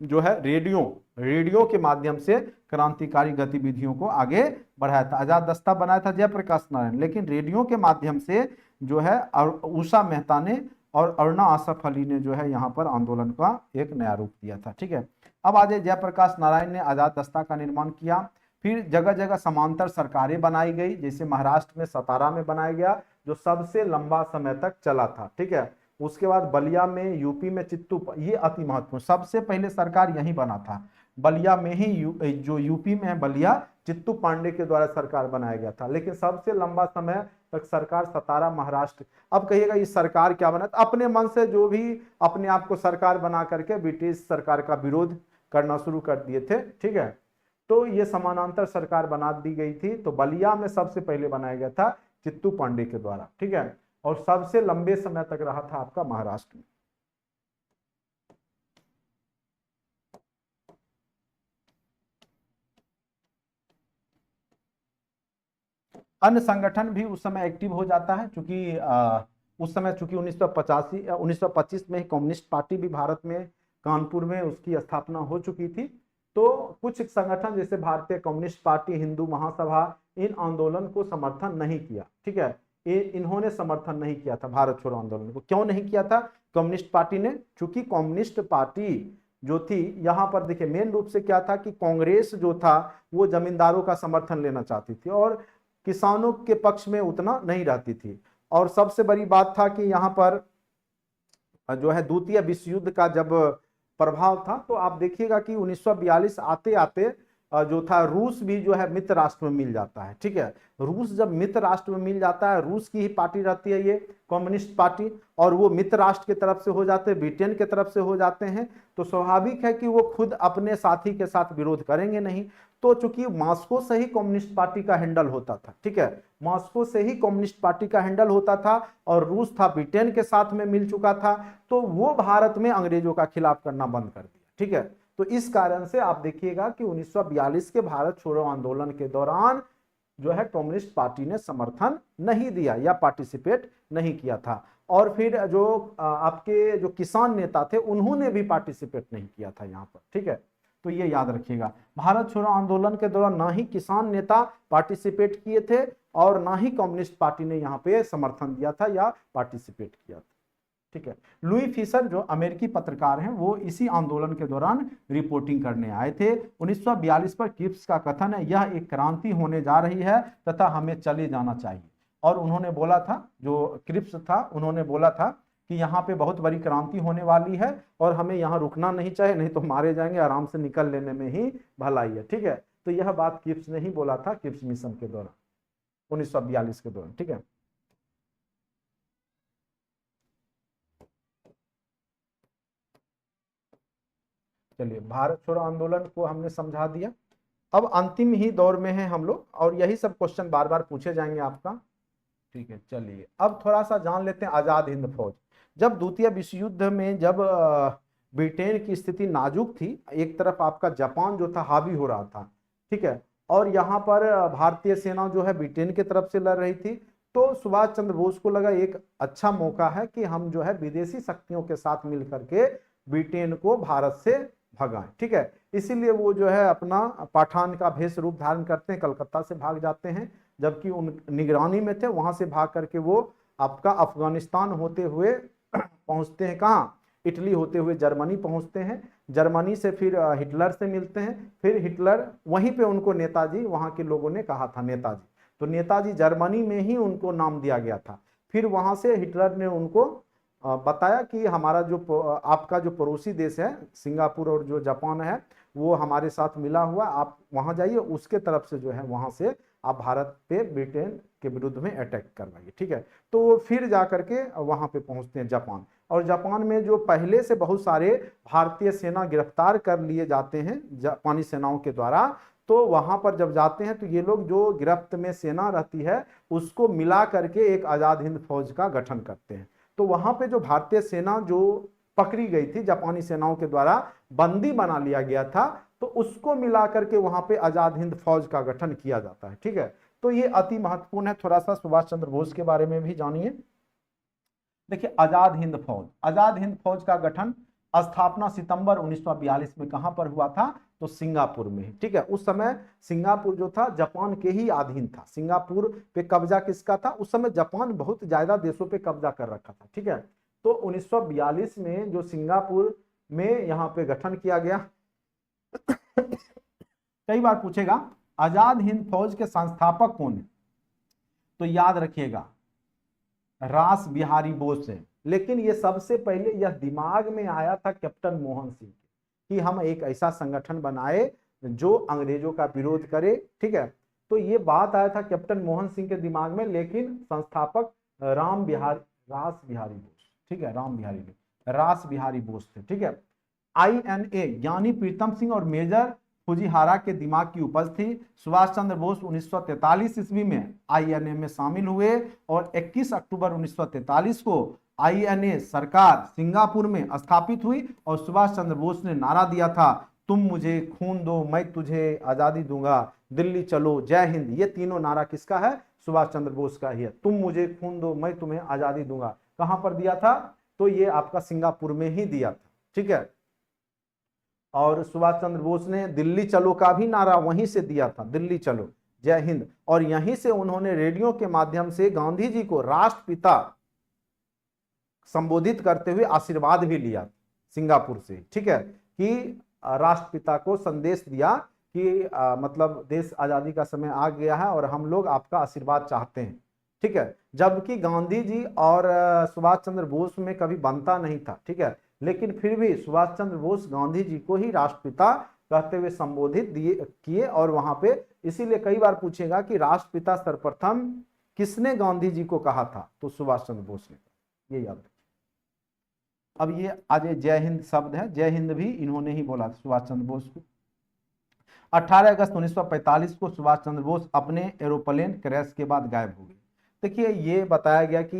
जो है रेडियो के माध्यम से क्रांतिकारी गतिविधियों को आगे बढ़ाया था। आजाद दस्ता बनाया था जयप्रकाश नारायण, लेकिन रेडियो के माध्यम से जो है उषा मेहता ने और अरुणा आसफ अली ने जो है यहाँ पर आंदोलन का एक नया रूप दिया था। ठीक है, अब आज जयप्रकाश नारायण ने आजाद दस्ता का निर्माण किया, फिर जगह जगह समांतर सरकारें बनाई गई, जैसे महाराष्ट्र में सतारा में बनाया गया जो सबसे लंबा समय तक चला था। ठीक है, उसके बाद बलिया में, यूपी में चित्तू, ये अति महत्वपूर्ण, सबसे पहले सरकार यहीं बना था बलिया में ही, जो यूपी में है बलिया, चित्तू पांडे के द्वारा सरकार बनाया गया था। लेकिन सबसे लंबा समय तक सरकार सतारा महाराष्ट्र। अब कहिएगा ये सरकार क्या बना? अपने मन से जो भी अपने आप को सरकार बना करके ब्रिटिश सरकार का विरोध करना शुरू कर दिए थे। ठीक है, तो ये समानांतर सरकार बना दी गई थी। तो बलिया में सबसे पहले बनाया गया था चित्तू पांडे के द्वारा। ठीक है, और सबसे लंबे समय तक रहा था आपका महाराष्ट्र में। अन्य संगठन भी उस समय एक्टिव हो जाता है, क्योंकि उस समय चूंकि 1925 में ही कम्युनिस्ट पार्टी भी भारत में कानपुर में उसकी स्थापना हो चुकी थी। तो कुछ संगठन जैसे भारतीय कम्युनिस्ट पार्टी, हिंदू महासभा, इन आंदोलन को समर्थन नहीं किया। ठीक है, इन्होंने समर्थन नहीं किया था भारत छोड़ो आंदोलन को। क्यों नहीं किया था कम्युनिस्ट पार्टी ने? चूंकि कम्युनिस्ट पार्टी जो थी यहाँ पर देखिए मेन रूप से क्या था कि कांग्रेस जो था वो जमींदारों का समर्थन लेना चाहती थी और किसानों के पक्ष में उतना नहीं रहती थी। और सबसे बड़ी बात था कि यहाँ पर जो है द्वितीय विश्व युद्ध का जब प्रभाव था, तो आप देखिएगा कि 1942 आते आते जो था रूस भी जो है मित्र राष्ट्र में मिल जाता है। ठीक है, रूस जब मित्र राष्ट्र में मिल जाता है, रूस की ही पार्टी रहती है ये कम्युनिस्ट पार्टी, और वो मित्र राष्ट्र की तरफ से हो जाते हैं, ब्रिटेन की तरफ से हो जाते हैं, तो स्वाभाविक है कि वो खुद अपने साथी के साथ विरोध करेंगे नहीं। तो चूंकि मॉस्को से ही कम्युनिस्ट पार्टी का हैंडल होता था, ठीक है, मॉस्को से ही कम्युनिस्ट पार्टी का हैंडल होता था और रूस था ब्रिटेन के साथ में मिल चुका था, तो वो भारत में अंग्रेजों का खिलाफ करना बंद कर दिया। ठीक है, तो इस कारण से आप देखिएगा कि 1942 के भारत छोड़ो आंदोलन के दौरान जो है कम्युनिस्ट पार्टी ने समर्थन नहीं दिया या पार्टिसिपेट नहीं किया था। और फिर जो आपके जो किसान नेता थे उन्होंने भी पार्टिसिपेट नहीं किया था यहाँ पर। ठीक है, तो ये याद रखिएगा, भारत छोड़ो आंदोलन के दौरान ना ही किसान नेता पार्टिसिपेट किए थे और ना ही कम्युनिस्ट पार्टी ने यहाँ पे समर्थन दिया था या पार्टिसिपेट किया था। ठीक है। लुई फिशर जो अमेरिकी पत्रकार हैं वो इसी आंदोलन के दौरान रिपोर्टिंग करने आए थे। 1942 पर क्रिप्स का कथन है, यह एक क्रांति होने जा रही है तथा हमें चले जाना चाहिए। और उन्होंने बोला था, जो क्रिप्स था उन्होंने बोला था कि यहाँ पे बहुत बड़ी क्रांति होने वाली है और हमें यहाँ रुकना नहीं चाहिए, नहीं तो मारे जाएंगे, आराम से निकल लेने में ही भलाई है। ठीक है, तो यह बात क्रिप्स ने ही बोला था क्रिप्स मिशन के दौरान 1942 के दौरान। ठीक है, चलिए भारत छोड़ो आंदोलन को हमने समझा दिया। अब अंतिम ही दौर में है हम लोग और यही सब क्वेश्चन बार बार पूछे जाएंगे आपका। ठीक है, चलिए अब थोड़ा सा जान लेते हैं आजाद हिंद फौज। जब द्वितीय विश्व युद्ध में जब ब्रिटेन की स्थिति नाजुक थी, एक तरफ आपका जापान जो था हावी हो रहा था, ठीक है, और यहाँ पर भारतीय सेना जो है ब्रिटेन की तरफ से लड़ रही थी, तो सुभाष चंद्र बोस को लगा एक अच्छा मौका है कि हम जो है विदेशी शक्तियों के साथ मिल करके ब्रिटेन को भारत से भगाएं। ठीक है, इसीलिए वो जो है अपना पठान का भेष रूप धारण करते हैं, कलकत्ता से भाग जाते हैं, जबकि उन निगरानी में थे, वहां से भाग करके वो आपका अफगानिस्तान होते हुए पहुंचते हैं, कहाँ, इटली होते हुए जर्मनी पहुंचते हैं। जर्मनी से फिर हिटलर से मिलते हैं, फिर हिटलर वहीं पे उनको नेताजी, वहां के लोगों ने कहा था नेताजी, तो नेताजी जर्मनी में ही उनको नाम दिया गया था। फिर वहां से हिटलर ने उनको बताया कि हमारा जो आपका जो पड़ोसी देश है सिंगापुर और जो जापान है वो हमारे साथ मिला हुआ, आप वहां जाइए, उसके तरफ से जो है वहां से आप भारत पे ब्रिटेन के विरुद्ध में अटैक करवाइए। ठीक है, तो वो फिर जा करके वहां पे पहुंचते हैं जापान, और जापान में जो पहले से बहुत सारे भारतीय सेना गिरफ्तार कर लिए जाते हैं जापानी सेनाओं के द्वारा, तो वहां पर जब जाते हैं तो ये लोग जो गिरफ्त में सेना रहती है उसको मिला करके एक आजाद हिंद फौज का गठन करते हैं। तो वहां पे जो भारतीय सेना जो पकड़ी गई थी जापानी सेनाओं के द्वारा, बंदी बना लिया गया था, तो उसको मिलाकर के वहां पे आजाद हिंद फौज का गठन किया जाता है। ठीक है, तो ये अति महत्वपूर्ण है। थोड़ा सा सुभाष चंद्र बोस के बारे में भी जानिए। देखिए आजाद हिंद फौज का गठन स्थापना सितंबर 1942 में कहां पर हुआ था, तो सिंगापुर में। ठीक है, उस समय सिंगापुर जो था जापान के ही अधीन था। सिंगापुर पे कब्जा किसका था, उस समय जापान बहुत ज्यादा देशों पे कब्जा कर रखा था। ठीक है, तो 1942 में जो सिंगापुर में यहाँ पे गठन किया गया कई बार पूछेगा आजाद हिंद फौज के संस्थापक कौन है, तो याद रखिएगा रास बिहारी बोस है। लेकिन ये सबसे पहले यह दिमाग में आया था कैप्टन मोहन सिंह कि हम एक ऐसा संगठन बनाए जो अंग्रेजों का विरोध करे। ठीक है, तो ये बात आया था कैप्टन मोहन सिंह के दिमाग में, लेकिन संस्थापक रास बिहारी बोस, ठीक है, रास बिहारी बोस थे। ठीक है, INA ज्ञानी प्रीतम सिंह और मेजर फुजीहारा के दिमाग की उपज थी। सुभाष चंद्र बोस 1943 ईस्वी में INA में शामिल हुए और 21 अक्टूबर 1943 को INA सरकार सिंगापुर में स्थापित हुई और सुभाष चंद्र बोस ने नारा दिया था, तुम मुझे खून दो मैं तुझे आजादी दूंगा, दिल्ली चलो, जय हिंद। ये तीनों नारा किसका है, सुभाष चंद्र बोस का ही है। तुम मुझे खून दो मैं तुम्हें आजादी दूंगा कहां पर दिया था, तो ये आपका सिंगापुर में ही दिया था। ठीक है, और सुभाष चंद्र बोस ने दिल्ली चलो का भी नारा वहीं से दिया था, दिल्ली चलो जय हिंद। और यहीं से उन्होंने रेडियो के माध्यम से गांधी जी को राष्ट्रपिता संबोधित करते हुए आशीर्वाद भी लिया सिंगापुर से। ठीक है, कि राष्ट्रपिता को संदेश दिया कि मतलब देश आजादी का समय आ गया है और हम लोग आपका आशीर्वाद चाहते हैं। ठीक है, जबकि गांधी जी और सुभाष चंद्र बोस में कभी बनता नहीं था। ठीक है, लेकिन फिर भी सुभाष चंद्र बोस गांधी जी को ही राष्ट्रपिता कहते हुए संबोधित किए। और वहां पे इसीलिए कई बार पूछेगा कि राष्ट्रपिता सर्वप्रथम किसने गांधी जी को कहा था, तो सुभाष चंद्र बोस ने, ये याद रखिए। अब ये आज जय हिंद शब्द है, जय हिंद भी इन्होंने ही बोला सुभाष चंद्र बोस को। 18 अगस्त 1945 को सुभाष चंद्र बोस अपने एरोप्लेन क्रैश के बाद गायब हो गए। देखिए ये बताया गया कि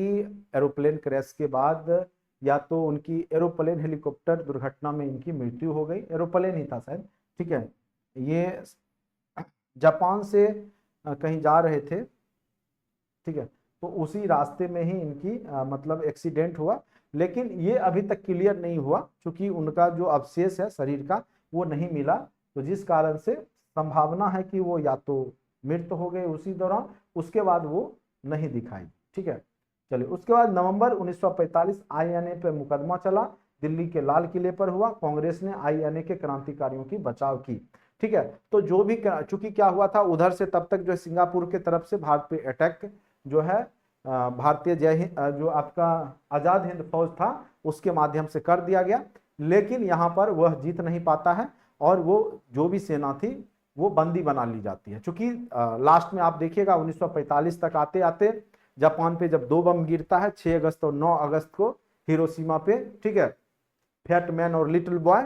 एरोप्लेन क्रैश के बाद या तो उनकी एरोप्लेन हेलीकॉप्टर दुर्घटना में इनकी मृत्यु हो गई, एरोप्लेन ही था शायद। ठीक है, ये जापान से कहीं जा रहे थे। ठीक है, तो उसी रास्ते में ही इनकी मतलब एक्सीडेंट हुआ, लेकिन ये अभी तक क्लियर नहीं हुआ क्योंकि उनका जो अवशेष है शरीर का वो नहीं मिला, तो जिस कारण से संभावना है कि वो या तो मृत हो गए उसी दौरान, उसके बाद वो नहीं दिखाई। ठीक है, चलिए, उसके बाद नवंबर 1945 आईएनए पे मुकदमा चला, दिल्ली के लाल किले पर हुआ। कांग्रेस ने आईएनए के क्रांतिकारियों की बचाव की। ठीक है, तो जो भी, चूंकि क्या हुआ था उधर से तब तक जो सिंगापुर के तरफ से भारत पे अटैक जो है भारतीय जय हिंद जो आपका आजाद हिंद फौज था उसके माध्यम से कर दिया गया, लेकिन यहाँ पर वह जीत नहीं पाता है और वो जो भी सेना थी वो बंदी बना ली जाती है। चूंकि लास्ट में आप देखिएगा 1945 तक आते आते जापान पे जब 2 बम गिरता है 6 अगस्त और 9 अगस्त को हिरोशिमा पे, ठीक है, फैट मैन और लिटिल बॉय,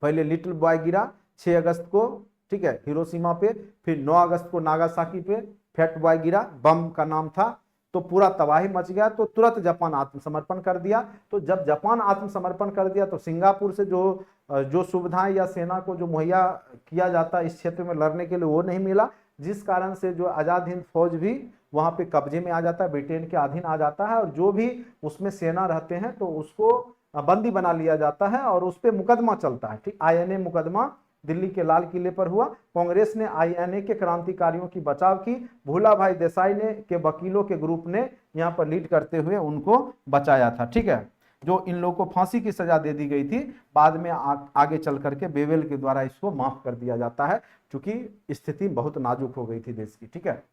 पहले लिटिल बॉय गिरा 6 अगस्त को, ठीक है, हिरोशिमा पे, फिर 9 अगस्त को नागासाकी पे फैट बॉय गिरा, बम का नाम था, तो पूरा तबाही मच गया, तो तुरंत जापान आत्मसमर्पण कर दिया। तो जब जापान आत्मसमर्पण कर दिया तो सिंगापुर से जो सुविधाएं या सेना को जो मुहैया किया जाता इस क्षेत्र में लड़ने के लिए वो नहीं मिला, जिस कारण से जो आजाद हिंद फौज भी वहां पे कब्जे में आ जाता है, ब्रिटेन के अधीन आ जाता है, और जो भी उसमें सेना रहते हैं तो उसको बंदी बना लिया जाता है और उस पर मुकदमा चलता है। ठीक, आईएनए मुकदमा दिल्ली के लाल किले पर हुआ। कांग्रेस ने आईएनए के क्रांतिकारियों की बचाव की, भूला भाई देसाई ने के वकीलों के ग्रुप ने यहाँ पर लीड करते हुए उनको बचाया था। ठीक है, जो इन लोगों को फांसी की सजा दे दी गई थी, बाद में आगे चल करके बेवेल के द्वारा इसको माफ कर दिया जाता है, क्योंकि स्थिति बहुत नाजुक हो गई थी देश की। ठीक है,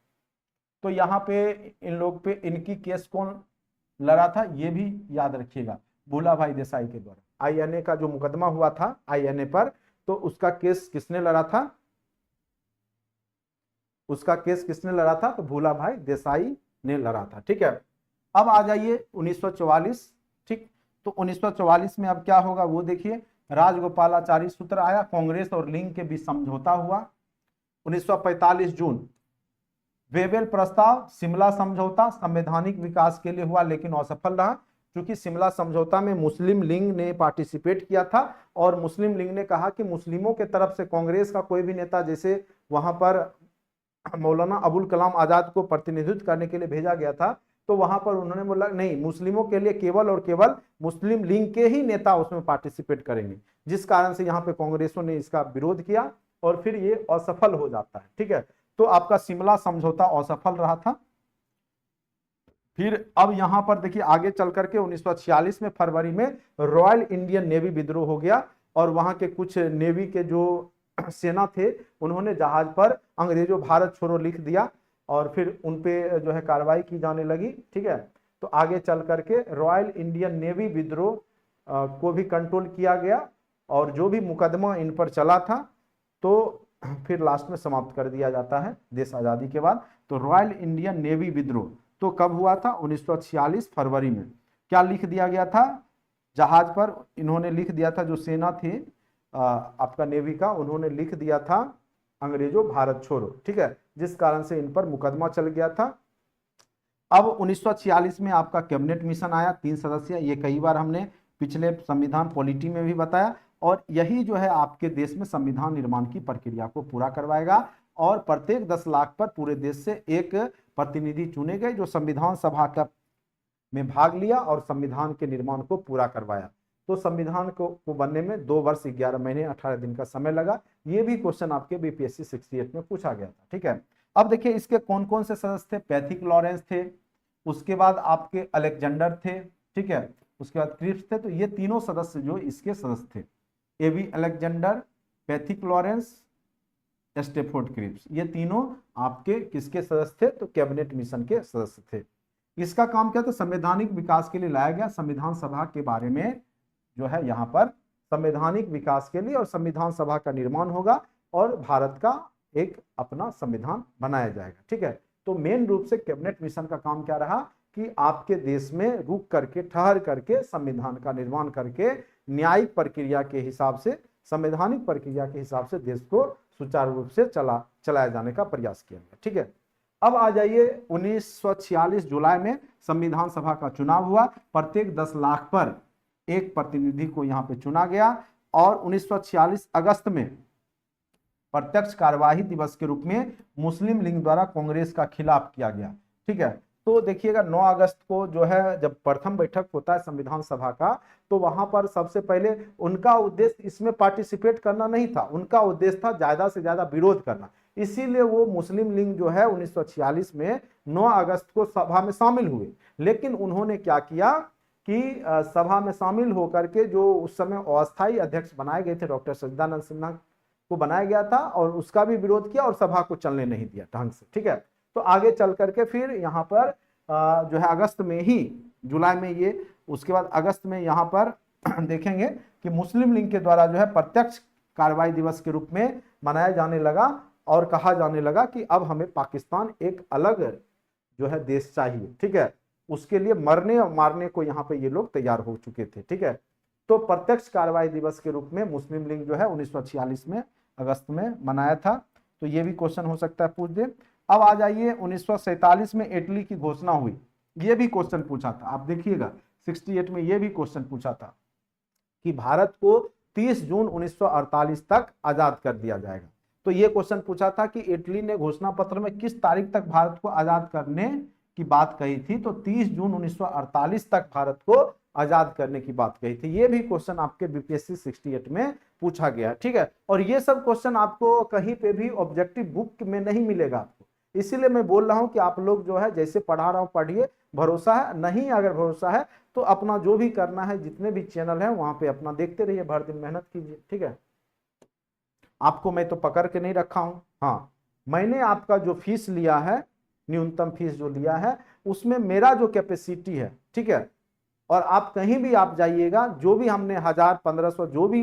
तो यहाँ पे इन लोग पे इनकी केस कौन लड़ा था ये भी याद रखिएगा, भूला भाई देसाई के द्वारा। आईएनए का जो मुकदमा हुआ था आईएनए पर, तो उसका केस किसने लड़ा था, उसका केस किसने लड़ा था, तो भूला भाई देसाई ने लड़ा था। ठीक है, अब आ जाइए 1944। ठीक, तो 1944 में अब क्या होगा वो देखिए, राजगोपालाचारी सूत्र आया, कांग्रेस और लिंग के बीच समझौता हुआ। 1945 जून वेवेल प्रस्ताव, शिमला समझौता संवैधानिक विकास के लिए हुआ लेकिन असफल रहा, क्योंकि शिमला समझौता में मुस्लिम लीग ने पार्टिसिपेट किया था और मुस्लिम लीग ने कहा कि मुस्लिमों के तरफ से कांग्रेस का कोई भी नेता, जैसे वहां पर मौलाना अबुल कलाम आजाद को प्रतिनिधित्व करने के लिए भेजा गया था, तो वहां पर उन्होंने बोला नहीं, मुस्लिमों के लिए केवल और केवल मुस्लिम लीग के ही नेता उसमें पार्टिसिपेट करेंगे, जिस कारण से यहाँ पे कांग्रेसों ने इसका विरोध किया और फिर ये असफल हो जाता है। ठीक है, तो आपका शिमला समझौता असफल रहा था। फिर अब यहां पर देखिए आगे चल करके 1946 में फरवरी में रॉयल इंडियन नेवी विद्रोह हो गया और वहां के कुछ नेवी के जो सेना थे उन्होंने जहाज पर अंग्रेजों भारत छोड़ो लिख दिया और फिर उनपे जो है कार्रवाई की जाने लगी। ठीक है, तो आगे चल करके रॉयल इंडियन नेवी विद्रोह को भी कंट्रोल किया गया और जो भी मुकदमा इन पर चला था तो फिर लास्ट में समाप्त कर दिया जाता है देश आजादी के बाद। तो रॉयल इंडियन नेवी विद्रोह तो कब हुआ था, 1946 फरवरी में। क्या लिख दिया गया था जहाज पर, इन्होंने लिख दिया था, जो सेना थी आपका नेवी का, उन्होंने लिख दिया था अंग्रेजों भारत छोड़ो। ठीक है, जिस कारण से इन पर मुकदमा चल गया था। अब 1946 में आपका कैबिनेट मिशन आया 3 सदस्य, ये कई बार हमने पिछले संविधान पॉलिटी में भी बताया, और यही जो है आपके देश में संविधान निर्माण की प्रक्रिया को पूरा करवाएगा और प्रत्येक 10 लाख पर पूरे देश से एक प्रतिनिधि चुने गए जो संविधान सभा का में भाग लिया और संविधान के निर्माण को पूरा करवाया। तो संविधान को बनने में 2 वर्ष 11 महीने 18 दिन का समय लगा। ये भी क्वेश्चन आपके बीपीएससी 68 में पूछा गया था। ठीक है, अब देखिए इसके कौन कौन से सदस्य थे, पैथिक लॉरेंस थे, उसके बाद आपके अलेक्जेंडर थे, ठीक है, उसके बाद क्रिप्स थे। तो ये तीनों सदस्य जो इसके सदस्य थे, AB Alexander, Pethick Lawrence, Stafford Cripps, ये तीनों आपके किसके सदस्य थे, तो कैबिनेट मिशन के सदस्य थे। इसका काम क्या था, संवैधानिक विकास के लिए लाया गया। संविधान सभा के बारे में जो है यहाँ पर संवैधानिक विकास के लिए और संविधान सभा का निर्माण होगा और भारत का एक अपना संविधान बनाया जाएगा। ठीक है, तो मेन रूप से कैबिनेट मिशन का काम क्या रहा कि आपके देश में रुक करके, ठहर करके, संविधान का निर्माण करके न्यायिक प्रक्रिया के हिसाब से, संवैधानिक प्रक्रिया के हिसाब से देश को सुचारू रूप से चलाया जाने का प्रयास किया गया। ठीक है, अब आ जाइए 1946 जुलाई में संविधान सभा का चुनाव हुआ। प्रत्येक 10 लाख पर एक प्रतिनिधि को यहाँ पे चुना गया और 1946 अगस्त में प्रत्यक्ष कार्यवाही दिवस के रूप में मुस्लिम लीग द्वारा कांग्रेस का खिलाफ किया गया। ठीक है, तो देखिएगा 9 अगस्त को जो है जब प्रथम बैठक होता है संविधान सभा का, तो वहां पर सबसे पहले उनका उद्देश्य इसमें पार्टिसिपेट करना नहीं था, उनका उद्देश्य था ज्यादा से ज्यादा विरोध करना, इसीलिए वो मुस्लिम लीग जो है 1946 में 9 अगस्त को सभा में शामिल हुए। लेकिन उन्होंने क्या किया कि सभा में शामिल होकर के जो उस समय अस्थायी अध्यक्ष बनाए गए थे डॉक्टर सच्चिदानंद सिन्हा को बनाया गया था, और उसका भी विरोध किया और सभा को चलने नहीं दिया ढंग से। ठीक है, तो आगे चल करके फिर यहाँ पर जो है अगस्त में ही, जुलाई में ये, उसके बाद अगस्त में यहाँ पर देखेंगे कि मुस्लिम लीग के द्वारा जो है प्रत्यक्ष कार्रवाई दिवस के रूप में मनाया जाने लगा और कहा जाने लगा कि अब हमें पाकिस्तान एक अलग जो है देश चाहिए। ठीक है, उसके लिए मरने और मारने को यहाँ पे ये लोग तैयार हो चुके थे। ठीक है, तो प्रत्यक्ष कार्रवाई दिवस के रूप में मुस्लिम लीग जो है 1946 में अगस्त में मनाया था। तो ये भी क्वेश्चन हो सकता है, पूछ दे। अब आ जाइए 1947 में इटली की घोषणा हुई, ये भी क्वेश्चन पूछा था। आप देखिएगा 68 में ये भी क्वेश्चन पूछा था कि भारत को 30 जून 1948 तक आजाद कर दिया जाएगा। तो ये क्वेश्चन पूछा था कि इटली ने घोषणा पत्र में किस तारीख तक भारत को आजाद करने की बात कही थी। तो 30 जून 1948 तक भारत को आजाद करने की बात कही थी। ये भी क्वेश्चन आपके बीपीएससी 68 में पूछा गया। ठीक है, और ये सब क्वेश्चन आपको कहीं पे भी ऑब्जेक्टिव बुक में नहीं मिलेगा आपको, इसीलिए मैं बोल रहा हूं कि आप लोग जो है जैसे पढ़ा रहा हूं पढ़िए, भरोसा है नहीं, अगर भरोसा है तो अपना जो भी करना है, जितने भी चैनल है वहां पे अपना देखते रहिए, भर दिन मेहनत कीजिए। ठीक है, आपको मैं तो पकड़ के नहीं रखा हूं। हाँ, मैंने आपका जो फीस लिया है, न्यूनतम फीस जो लिया है, उसमें मेरा जो कैपेसिटी है, ठीक है, और आप कहीं भी आप जाइएगा, जो भी हमने 1000 1500 जो भी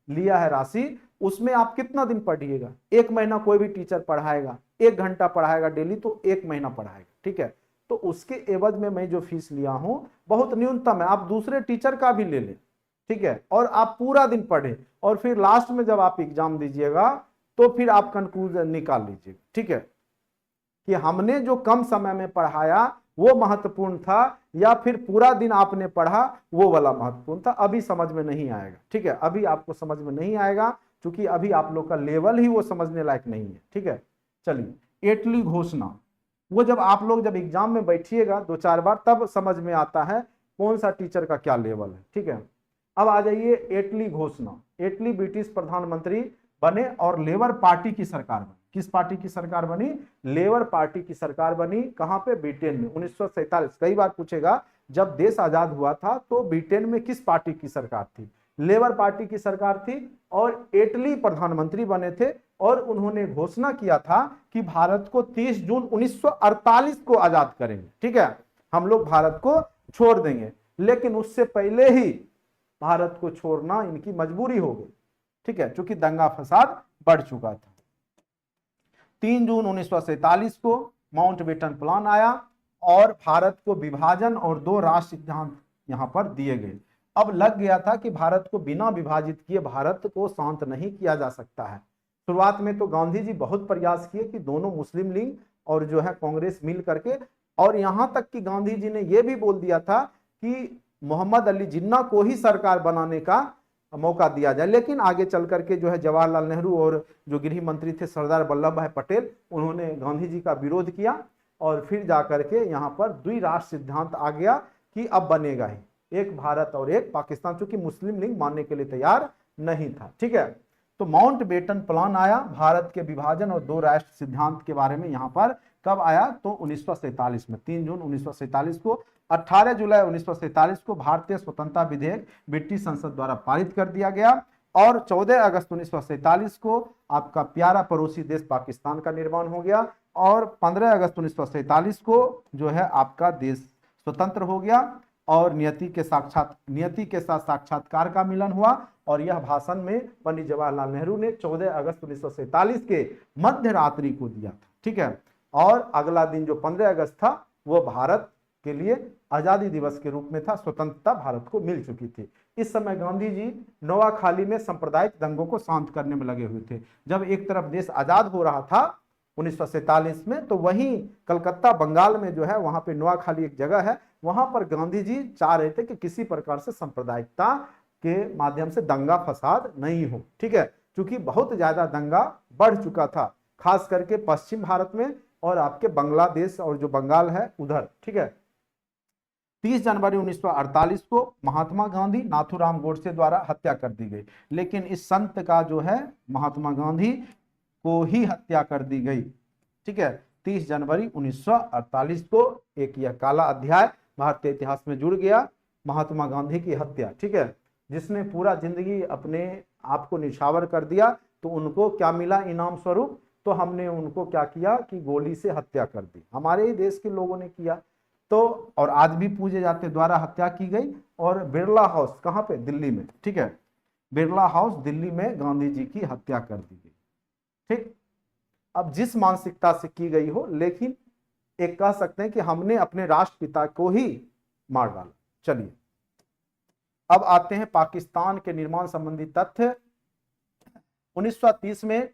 लिया है राशि, उसमें आप कितना दिन पढ़िएगा। एक महीना कोई भी टीचर पढ़ाएगा, 1 घंटा पढ़ाएगा डेली, तो 1 महीना पढ़ाएगा। ठीक है, तो उसके एवज में मैं जो फीस लिया हूं बहुत न्यूनतम है। आप दूसरे टीचर का भी ले लें, ठीक है, और आप पूरा दिन पढ़े, और फिर लास्ट में जब आप एग्जाम दीजिएगा तो फिर आप कंक्लूजन निकाल लीजिएगा। ठीक है, कि हमने जो कम समय में पढ़ाया वो महत्वपूर्ण था, या फिर पूरा दिन आपने पढ़ा वो वाला महत्वपूर्ण था। अभी समझ में नहीं आएगा। ठीक है, अभी आपको समझ में नहीं आएगा, क्योंकि अभी आप लोग का लेवल ही वो समझने लायक नहीं है। ठीक है, चलिए, इटली घोषणा, वो जब आप लोग जब एग्जाम में बैठिएगा 2-4 बार, तब समझ में आता है कौन सा टीचर का क्या लेवल है। ठीक है, अब आ जाइए इटली घोषणा। इटली ब्रिटिश प्रधानमंत्री बने और लेबर पार्टी की सरकार बनी। किस पार्टी की सरकार बनी? लेबर पार्टी की सरकार बनी। कहां पे? ब्रिटेन में 1947। कई बार पूछेगा, जब देश आजाद हुआ था तो ब्रिटेन में किस पार्टी की सरकार थी? लेबर पार्टी की सरकार थी, और इटली प्रधानमंत्री बने थे, और उन्होंने घोषणा किया था कि भारत को 30 जून 1948 को आजाद करेंगे। ठीक है, हम लोग भारत को छोड़ देंगे। लेकिन उससे पहले ही भारत को छोड़ना इनकी मजबूरी हो गई। ठीक है, क्योंकि दंगा फसाद बढ़ चुका था। 3 जून 1947 को माउंटबेटन प्लान आया, और भारत को विभाजन और 2 राष्ट्र सिद्धांत यहां पर दिए गए। अब लग गया था कि भारत को बिना विभाजित किए भारत को शांत नहीं किया जा सकता है। शुरुआत में तो गांधी जी बहुत प्रयास किए कि दोनों मुस्लिम लीग और जो है कांग्रेस मिल करके, और यहां तक कि गांधी जी ने यह भी बोल दिया था कि मोहम्मद अली जिन्ना को ही सरकार बनाने का मौका दिया जाए। लेकिन आगे चल करके जो है जवाहरलाल नेहरू और जो गृह मंत्री थे सरदार वल्लभ भाई पटेल, उन्होंने गांधी जी का विरोध किया, और फिर जाकर के यहाँ पर द्विराष्ट्र सिद्धांत आ गया कि अब बनेगा ही एक भारत और एक पाकिस्तान, चूंकि मुस्लिम लीग मानने के लिए तैयार नहीं था। ठीक है, तो माउंटबेटन प्लान आया भारत के विभाजन और 2 राष्ट्र सिद्धांत के बारे में। यहाँ पर कब आया? तो 1947 में, 3 जून 1947 को। 18 जुलाई 1947 को भारतीय स्वतंत्रता विधेयक ब्रिटिश संसद द्वारा पारित कर दिया गया, और 14 अगस्त 1947 को आपका प्यारा पड़ोसी देश पाकिस्तान का निर्माण हो गया, और 15 अगस्त 1947 को जो है आपका देश स्वतंत्र हो गया, और नियति के साथ साक्षात्कार का मिलन हुआ। और यह भाषण में पंडित जवाहरलाल नेहरू ने 14 अगस्त 1947 के मध्य रात्रि को दिया था। ठीक है, और अगला दिन जो 15 अगस्त था वो भारत के लिए आजादी दिवस के रूप में था। स्वतंत्रता भारत को मिल चुकी थी। इस समय गांधी जी नोआखाली में सांप्रदायिक दंगों को शांत करने में लगे हुए थे। जब एक तरफ देश आजाद हो रहा था 1947 में, तो वहीं कलकत्ता बंगाल में जो है वहां पे नोआखाली एक जगह है, वहां पर गांधी जी चाह रहे थे कि किसी प्रकार से सांप्रदायिकता के माध्यम से दंगा फसाद नहीं हो। ठीक है, क्योंकि बहुत ज्यादा दंगा बढ़ चुका था, खास करके पश्चिम भारत में और आपके बांग्लादेश और जो बंगाल है उधर। ठीक है, 30 जनवरी 1948 को महात्मा गांधी नाथूराम गोडसे द्वारा हत्या कर दी गई। लेकिन इस संत का जो है महात्मा गांधी को ही हत्या कर दी गई। ठीक है, 30 जनवरी 1948 को एक यह काला अध्याय भारतीय इतिहास में जुड़ गया, महात्मा गांधी की हत्या। ठीक है, जिसने पूरा जिंदगी अपने आप को निछावर कर दिया, तो उनको क्या मिला इनाम स्वरूप? तो हमने उनको क्या किया कि गोली से हत्या कर दी, हमारे ही देश के लोगों ने किया। तो और आज भी पूजे जाते द्वारा हत्या की गई। और बिरला हाउस कहाँ पे? दिल्ली में। ठीक है, बिरला हाउस दिल्ली में गांधी जी की हत्या कर दी गई। ठीक, अब जिस मानसिकता से की गई हो, लेकिन एक कह सकते हैं कि हमने अपने राष्ट्रपिता को ही मार डाला। चलिए अब आते हैं पाकिस्तान के निर्माण संबंधी तथ्य। 1930 में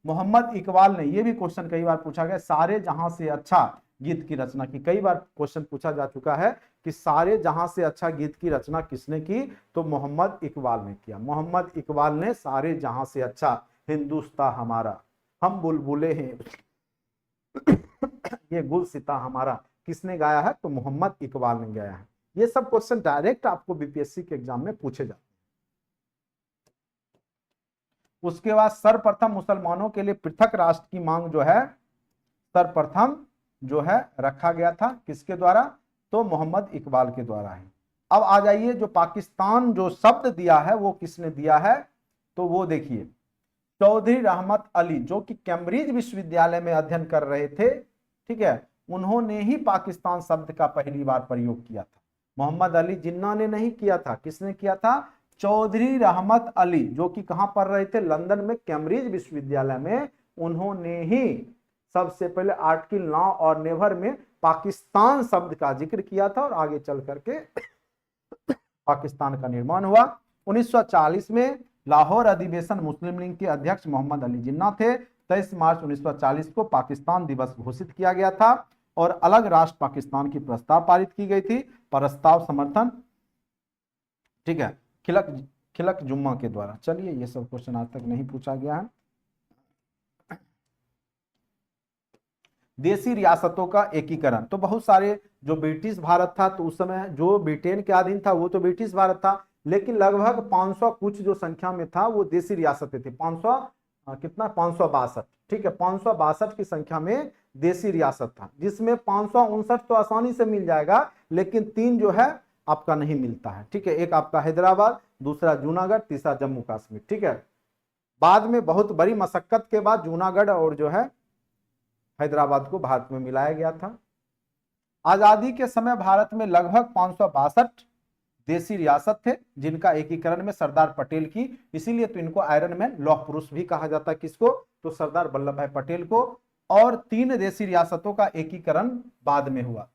मोहम्मद इकबाल ने, यह भी क्वेश्चन कई बार पूछा गया, सारे जहां से अच्छा गीत की रचना की। कई बार क्वेश्चन पूछा जा चुका है कि सारे जहां से अच्छा गीत की रचना किसने की? तो मोहम्मद इकबाल ने किया। मोहम्मद इकबाल ने सारे जहां से अच्छा, हिंदुस्तान हमारा, हम बुलबुले हैं, ये गुलसिता हमारा, किसने गाया है? तो मोहम्मद इकबाल ने गाया है। ये सब क्वेश्चन डायरेक्ट आपको बीपीएससी के एग्जाम में पूछे जाते हैं। उसके बाद सर्वप्रथम मुसलमानों के लिए पृथक राष्ट्र की मांग जो है, सर्वप्रथम जो है रखा गया था, किसके द्वारा? तो मोहम्मद इकबाल के द्वारा है। अब आ जाइए, जो पाकिस्तान जो शब्द दिया है वो किसने दिया है? तो वो देखिए, चौधरी रहमत अली, जो कि कैम्ब्रिज विश्वविद्यालय में अध्ययन कर रहे थे। ठीक है, उन्होंने ही पाकिस्तान शब्द का पहली बार प्रयोग किया था। मोहम्मद अली जिन्ना ने नहीं किया था, किसने किया था? चौधरी रहमत अली, जो कि कहां पढ़ रहे थे? लंदन में कैम्ब्रिज विश्वविद्यालय में। उन्होंने ही सबसे पहले आर्टिकल नाउ और नेवर में पाकिस्तान शब्द का जिक्र किया था, और आगे चल करके पाकिस्तान का निर्माण हुआ। 1940 में लाहौर अधिवेशन मुस्लिम लीग के अध्यक्ष मोहम्मद अली जिन्ना थे। 23 मार्च 1940 को पाकिस्तान दिवस घोषित किया गया था, और अलग राष्ट्र पाकिस्तान की प्रस्ताव पारित की गई थी। प्रस्ताव समर्थन, ठीक है, खिलक जुम्मा के द्वारा। चलिए, ये सब क्वेश्चन आज तक नहीं पूछा गया है। देशी रियासतों का एकीकरण, तो बहुत सारे, जो ब्रिटिश भारत था, तो उस समय जो ब्रिटेन के अधीन था वो तो ब्रिटिश भारत था, लेकिन लगभग 500 कुछ जो संख्या में था वो देशी रियासतें थी। 500 कितना? 562। ठीक है, 562 की संख्या में देशी रियासत था, जिसमें 559 तो आसानी से मिल जाएगा, लेकिन 3 जो है आपका नहीं मिलता है। ठीक है, एक आपका हैदराबाद, दूसरा जूनागढ़, तीसरा जम्मू कश्मीर। ठीक है, बाद में बहुत बड़ी मशक्कत के बाद जूनागढ़ और जो है हैदराबाद को भारत में मिलाया गया था। आजादी के समय भारत में लगभग 562 देशी रियासत थे, जिनका एकीकरण में सरदार पटेल की, इसीलिए तो इनको आयरन मैन, लौह पुरुष भी कहा जाता है। किसको? तो सरदार वल्लभ भाई पटेल को। और 3 देशी रियासतों का एकीकरण बाद में हुआ।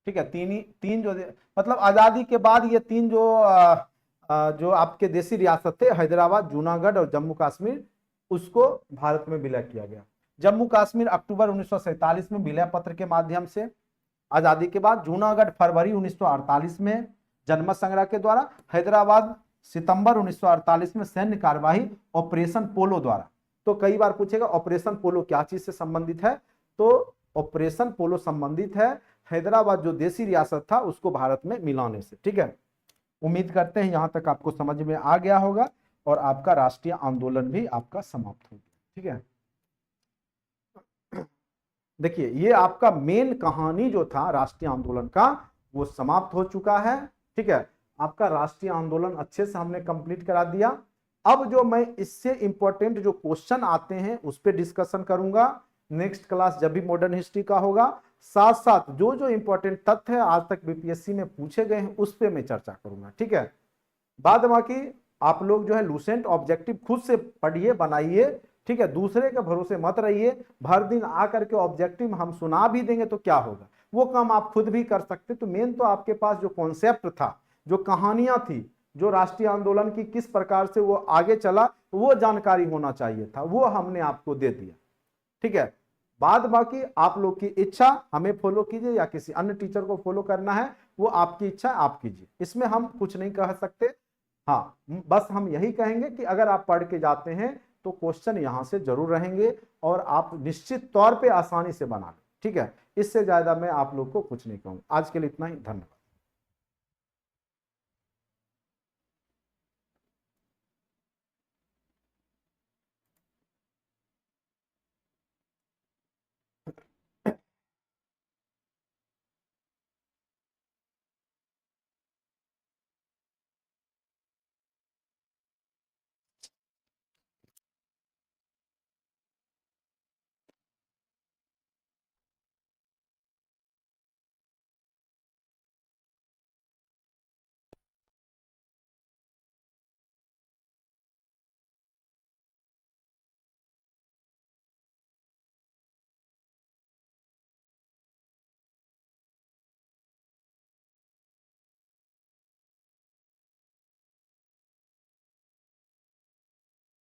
ठीक है, तीन जो, मतलब आजादी के बाद ये 3 जो आपके देशी रियासत थे, हैदराबाद, जूनागढ़ और जम्मू कश्मीर, उसको भारत में विलय किया गया। जम्मू कश्मीर अक्टूबर 1947 में विलय पत्र के माध्यम से आजादी के बाद, जूनागढ़ फरवरी 1948 में जनमत संग्रह के द्वारा, हैदराबाद सितंबर 1948 में सैन्य कार्यवाही ऑपरेशन पोलो द्वारा। तो कई बार पूछेगा ऑपरेशन पोलो क्या चीज से संबंधित है? तो ऑपरेशन पोलो संबंधित है हैदराबाद जो देशी रियासत था उसको भारत में मिलाने से। ठीक है, उम्मीद करते हैं यहां तक आपको समझ में आ गया होगा, और आपका राष्ट्रीय आंदोलन भी आपका समाप्त हो गया। ठीक है, देखिए ये आपका मेन कहानी जो था राष्ट्रीय आंदोलन का वो समाप्त हो चुका है। ठीक है, आपका राष्ट्रीय आंदोलन अच्छे से हमने कंप्लीट करा दिया। अब जो मैं इससे इंपॉर्टेंट जो क्वेश्चन आते हैं उस पर डिस्कशन करूंगा नेक्स्ट क्लास, जब भी मॉडर्न हिस्ट्री का होगा। साथ साथ जो जो इंपॉर्टेंट तथ्य है आज तक बीपीएससी में पूछे गए हैं उस पर मैं चर्चा करूंगा। ठीक है, बाद बाकी आप लोग जो है लूसेंट ऑब्जेक्टिव खुद से पढ़िए, बनाइए। ठीक है, दूसरे के भरोसे मत रहिए। भर दिन आकर के ऑब्जेक्टिव हम सुना भी देंगे तो क्या होगा, वो काम आप खुद भी कर सकते। तो मेन तो आपके पास जो कॉन्सेप्ट था, जो कहानियां थी, जो राष्ट्रीय आंदोलन की किस प्रकार से वो आगे चला, वो जानकारी होना चाहिए था, वो हमने आपको दे दिया। ठीक है, बाद बाकी आप लोग की इच्छा, हमें फॉलो कीजिए या किसी अन्य टीचर को फॉलो करना है वो आपकी इच्छा, आप कीजिए, इसमें हम कुछ नहीं कह सकते। हाँ, बस हम यही कहेंगे कि अगर आप पढ़ के जाते हैं तो क्वेश्चन यहां से जरूर रहेंगे और आप निश्चित तौर पे आसानी से बना लें। ठीक है, इससे ज्यादा मैं आप लोग को कुछ नहीं कहूंगा। आज के लिए इतना ही, धन्यवाद।